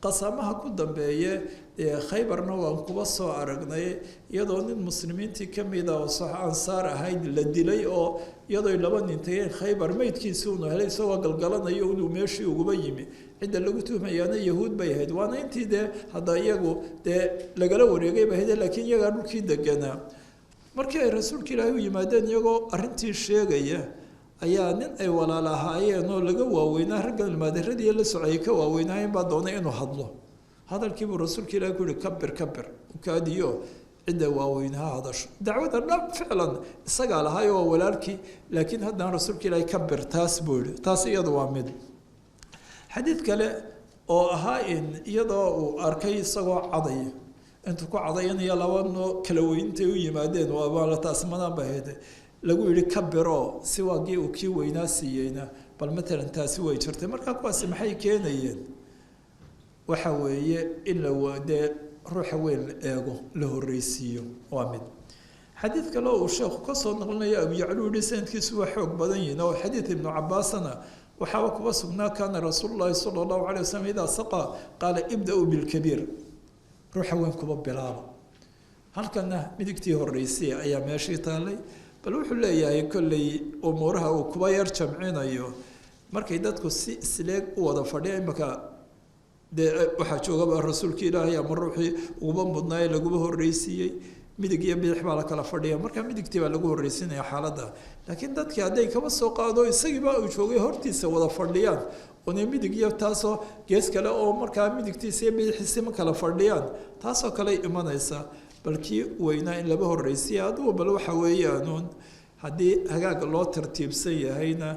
qasaamaha ku dambeeye dee khaybarna waan kuba soo aragnay iyadoo nin muslimiintii kamida oo sax ansaar ahayd la dilay oo iyadoo laba nin tageen khaybar meydkiisii unu helay isagoo galgalanayo inuu meeshii uguba yimi cidda lagu tuhmayaana yahuud bay ahayd waana intii dee hadda iyagu dee lagala wareegay bay ahayd laakiin iyagaa dhulkii deganaa markii ay rasuulka ilaahay u yimaadeen iyagoo arrintii sheegaya ayaa nin ay walaal ahaayeen oo laga waaweynaa raggan ilmaaderadii la socayay ka waaweynaayen baa doonay inuu hadlo hadalkiibuu rasuulka ilahi ku yihi kabir kabir ukaadiyo cidda waaweynaha hadasho dacwada dhab ficlan isagaa lahay oo walaalkii laakiin haddana rasuulka ilaahi kabir taas buu yihi taas iyadu waa mid xadiid kale oo ahaa in iyadoo uu arkay isagoo caday intuu ku cadayanaya laba noo kala weyntay u yimaadeen waabala taas madaan ba ahayde lagu yihi kabiro si waagii uu kii weynaa siiyeyna bal matalan taasi way jirtay markaa kuwaasi maxay keenayeen waxa weeye in la dee ruuxa weyn la eego la horreysiiyo waa mid xadiid kale uu sheekhu kasoo noqlinayo abuyaclu yihi sanadkiisu waa xoog badan yihin oo xadiid ibnu cabaasana waxaaba kuba sugnaa kaana rasuulu llaahi sala allahu calay wasalam idaa saqa qaala ibda-u bilkabiir ruuxa weyn kuba bilaaba halkana midigtii horreysay ayaa meeshii taallay bal wuxuu leeyahay kolley umuuraha uu kuba yar jamcinayo markay dadku si isleeg u wada fadhiya imaka dee waxaa joogaba rasuulka ilaahay ama ruuxii uguba mudnaaye laguba horreysiiyey midig iyo bidix baa la kala fadhiya markaa midigtii baa lagu horreysinaya xaaladda laakiin dadkii hadday kaba soo qaado isagiiba uu joogay hortiisa wada fadhiyaan oone midig iyo taasoo gees kale oo markaa midigtiisa iyo bidixiisi ma kala fadhiyaan taasoo kale imanaysa balkii weynaa in laba horreysiya adugu bal waxa weeyaanuun haddii hagaaga loo tartiibsan yahayna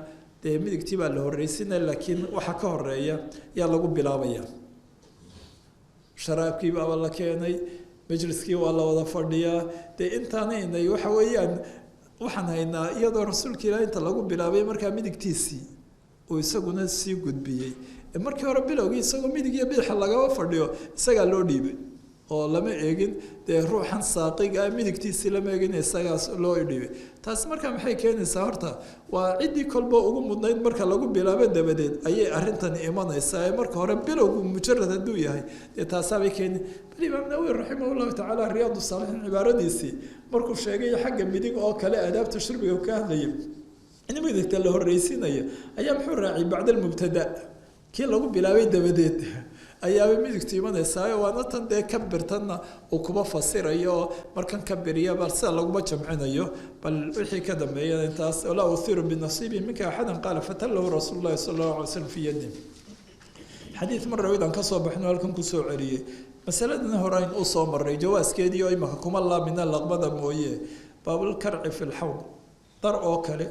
dee midigtii baa la horreysinaya laakiin waxa ka horeeya yaa lagu bilaabaya sharaabkii baaba la keenay majliskii waa la wada fadhiyaa dee intaanaynay waxa weeyaan waxaan haynaa iyadoo rasuulka ilaah inta lagu bilaabay markaa midigtiisii uu isaguna sii gudbiyey markii hore bilowgii isagoo midig iyo bidixa lagaba fadhiyo isagaa loo dhiibay oo lama eegin dee ruuxan saaqiga midigtiisii lama eegin isagaas loo dhiibay taas markaa maxay keenaysaa horta waa ciddii kolba ugu mudnayd marka lagu bilaabo dabadeed ayay arrintan imanaysaa ee marka hore bilowgu mujarad hadduu yahay dee taasaabay keeni bal imaam nawawi raximah llahu tacaala riyaadu saalixiin cibaaradiisii markuu sheegay xagga midig oo kale aadaabta shurbiga ka hadlayay in midigta la horreysiinaya ayaa muxuu raaciyay bacda almubtada kii lagu bilaabay dabadeed ayaaba midigtu imanaysaa waana tan dee kabirtanna uu kuba fasirayo oo markan kabiriya bal sida laguma jamcinayo bal wixii ka dambeeya intaas walaa uthiru binasiibi minka axadan qaala fatallahu rasuulu llahi sala allahu alay slam fii yadi xadiid mar rawidan kasoo baxno halkan kusoo celiyey masaladana horeyn u soo maray jawaaskeedii oo imaka kuma laamina laqbada mooye baabulkarci fi lxawn dar oo kale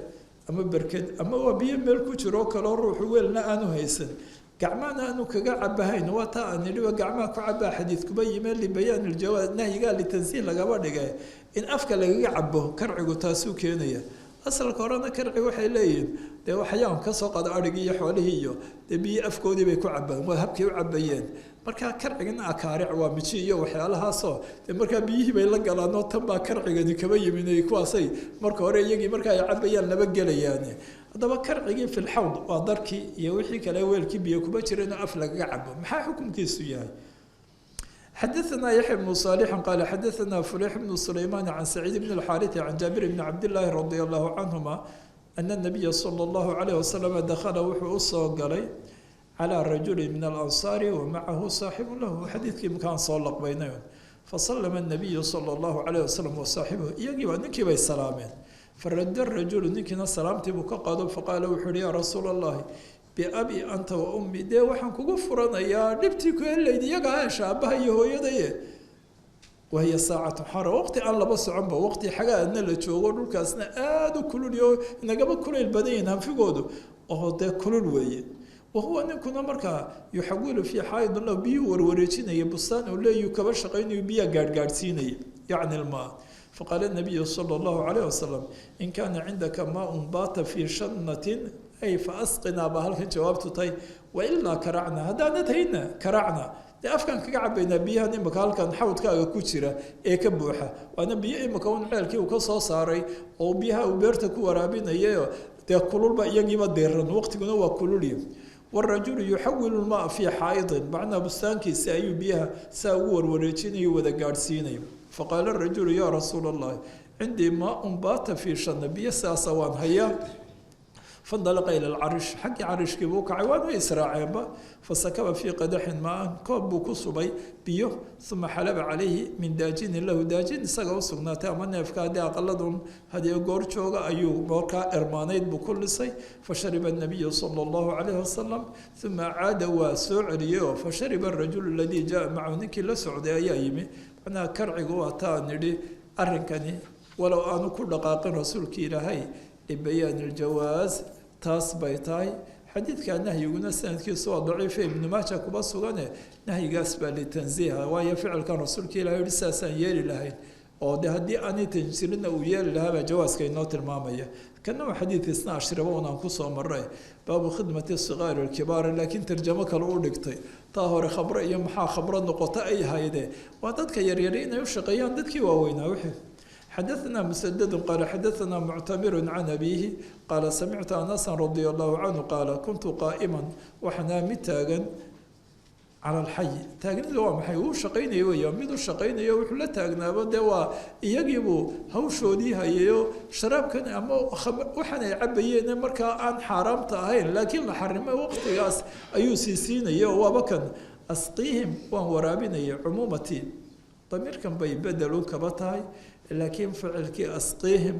ama berked ama waa biyo meel ku jiro oo kale oo ruuxu weelna aanu haysan gacmaana aanu kaga cabahayn waa taa aan nidhi gacmaha ku cabaa xadiidkuba yimeen libayaan iljawaaz nahyigaa litansiih lagaba dhigay in afka lagaga cabo karcigu taasuu keenaya asalka horena karci waxay leeyihiin dee waxyaan kasoo qada adhigii iyo xoolihii iyo dee biyo afkoodii bay ku cabaan waa habkay u cabayeen markaa karcigana akaaric waa miji iyo waxyaalahaasoo dee markaa biyihii bay la galaanoo tan baa karcigani kaba yimin kuwaasay marka hore iyagii marka ay cabayaan laba gelayaan haddaba karcigii fi lxawd waa darkii iyo wixii kale weelkii biyo kuba jira inuu af lagaga cabo maxaa xukunkiisu yahay xadaثna yaxya bnu صaalixi qaala xadaثna fuleyx bnu sulaymaan can saciid bn اlxaariثi can jaabir bni cabdillaahi radi allahu canhuma ana nabiya salى اllahu calayh wasalam dakhala wuxuu usoo galay calىa rajuli min alansaari wamacahu saaxibu lahu xadiidkii makaan soo laqbaynay fasalama الnabiyu salى اllahu calayh wasalam wasaaxibuhu iyagiiba ninkii bay salaameen farada rajulu ninkiina salaamtii buu ka qaado faqaala wuxuu uhi yaa rasuula allahi biabi anta wa ummi dee waxaan kugu furanayaa dhibtii ku helayd iyaga aasha aabbaha iyo hooyadaye wahiya saacatu xara waqti aan laba soconba waqti xagaadna la joogo dhulkaasna aada u kulul oo inagaba kulayl badan yihin hanfigoodu oo dee kulul weeye wahuwa ninkuna markaa yuxawilu fii xaydin lahu biyuu warwareejinaya bustaan uu leeyuu kaba shaqaynayo biyaa gaadhgaadhsiinaya yacni ilmaa faqaala nabiyu sala allahu calayh wasalam in kaana cindaka maaun baata fii shannatin ay fa asqinaa baa halkan jawaabtu tahay wailaa karacna haddaanad hayna karacna dee afkaan kaga cabaynaa biyahan imika halkan xawdkaaga ku jira ee ka buuxa waana biyo imika un ceelkii uu ka soo saaray oo biyaha uu beerta ku waraabinayo dee kululba iyagiiba deeran waqtiguna waa kululya warajulu yuxawilu lmaa fii xaa'idin macnaa bustaankiisa ayuu biyaha saa ugu warwareejinayo wada gaadhsiinayo faqaala rajulu yaa rasuula allahi cindii maaun baata fii shanna biyo saasa waan hayaa fandalaqa ila alcarish xaggii carishkii buu kacay waana israaceenba fasakaba fii qadaxin maan koob buu ku subay biyo uma xalaba calayhi min daajinin lahu daajin isaga u sugnaatay ama neefka haddii aqaladun hadii goor jooga ayuu markaa ermaanayd buu ku lisay fashariba anabiyu sala allahu calayhi wasalam uma caada waa soo celiyey oo fashariba arajulu aladii jaa macahu ninkii la socday ayaa yimi macnaha karcigu waa taa nidhi arrinkani walow aanu ku dhaqaaqin rasuulkii ilaahay libayaan iljawaaz taas bay tahay xadiidka nahyiguna sanadkiisu waa daciife ibnu maaja kuba sugane nahyigaas baa litansiiha waayo ficilkan rasuulka ilahi yihi saasaan yeeli lahayn oo de haddii aanay tansiirina uu yeeli lahaabaa jawaaska inoo tilmaamaya kana waa xadiidkiisna ashriba unaan kusoo maray baabu khidmati sigaari alkibaari laakiin tarjamo kale u dhigtay taa hore khabro iyo maxaa khabro noqota ay hayde waa dadka yaryari inay u shaqeeyaan dadkii waaweynaa wixii xadaثna msdd qaala xadaثna muctamir can abiihi qaala samictu anasa radi allahu canhu qaala kuntu qaa'ima waxanaa mid taagan cala alxayi taagnidu waa maxay uu shaqaynayo wey mid u shaqaynayo wuxuu la taagnaabo dee waa iyagiibuu hawshoodii hayayo sharaabkan ama waxaan ay cabayeen markaa aan xaaraamta ahayn laakiin la xarimay waqtigaas ayuu sii siinaya oo waaba kan asqiihim waan waraabinaya cumuumatii damiirkan bay bedelu kaba tahay laakiin ficilkii asqiihim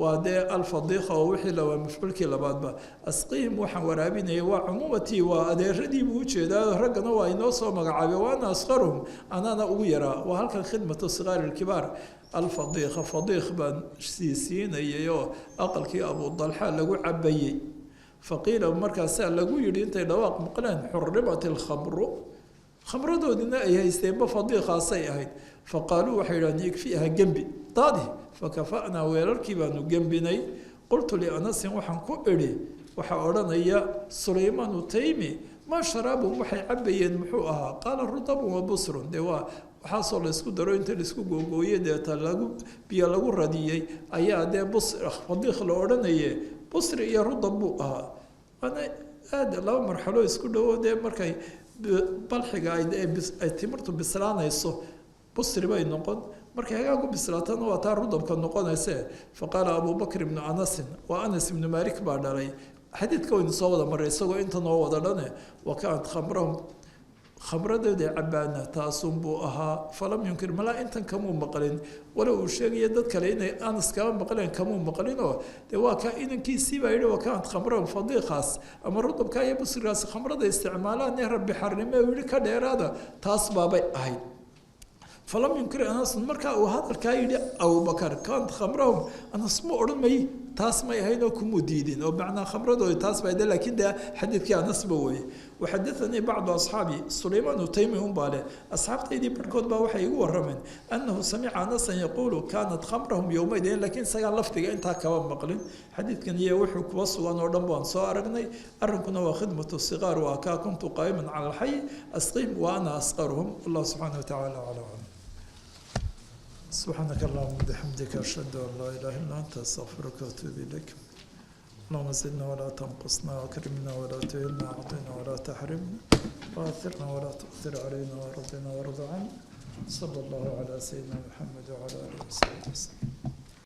waa dee alfadiiqa oo wixii la waa mafcuulkii labaadba asqiihim waxaan waraabinayay waa cumuumatii waa adeeradiibuu ujeedaa raggana waa inoo soo magacaabay waana asqaruhum anaana ugu yaraa waa halkan khidmatu sigaari ilkibaar alfadiiqa fadiiq baan siisiinayay oo aqalkii abu dalxa lagu cabayey faqiila markaasaa lagu yidhi intay dhawaaq maqleen xurimat ilkhamru khamradoodina ay haysteenba fadiiqaasay ahayd faqaaluu waxay yidhahdeen ikfiha gembi daadi fakafa'naa weelarkii baanu gembinay qultu lianasin waxaan ku idhi waxaa odhanaya sulaymaanu taymi maa sharaabun waxay cabayeen muxuu ahaa qaala rutabun wa busrun dee waa waxaasoo laysku daro inta laisku googooye deeta biyo lagu radiyey ayaa dee fadiiq la odhanaye busri iyo rudab buu ahaa waana aada laba marxalo isku dhowo dee markay balxiga ay timirtu bislaanayso busri bay noqon markay hagaagu bislaatana waa taa rudabka noqonayse faqaala abu bakr ibnu anasin waa anas ibnu malik baa dhalay xadiidka waynu soo wada maray isagoo inta noo wada dhane wakaanat khamrahum khamradooda cabaana taasun buu ahaa falam yunkir malaa intan kamuu maqlin walow uu sheegaya dad kale inay anas kama maqleen kamuu maqlinoo dee waa kaa inankiisii baa yidhi wakaanat khamrahum fadiiqaas ama rudabka iyo busrigaas khamrada isticmaalaan ee rabbi xarnime uu yihi ka dheeraada taas baabay ahayd falam yunkir anas markaa uu hadalkaa yidhi abubakar kaanat khamrahum anas mu odhan may taas may ahayn oo kumuu diidin oo macnaa khamradooda taas baa de laakiin dee xadiidkii anasba weeye waxadathanii bacdu asxaabi sulaymaan utaymi unbaa leh asxaabtaydii barhkood baa waxay igu warrameen annahu samica anasan yaquulu kaanat khamrahum yowmaydin laakiin isagaan lafdiga intaa kaba maqlin xadiidkan iyo wuxuu kuwa sugan oo dhan baan soo aragnay arrinkuna waa khidmatu sigaar waa kaa kuntu qaa'iman cala alxay asqiim wa ana asqaruhum allah subxaana watacaala aclam سبحانك اللهم وبحمدك أشهد أن لا إله إلا أنت أستغفرك وأتوب إليك اللهم زدنا ولا تنقصنا وأكرمنا ولا تهنا وأعطنا ولا تحرمنا وآثرنا ولا تؤثر علينا وربنا وارض عنا صلى الله على سيدنا محمد وعلى آله وصحبه وسلم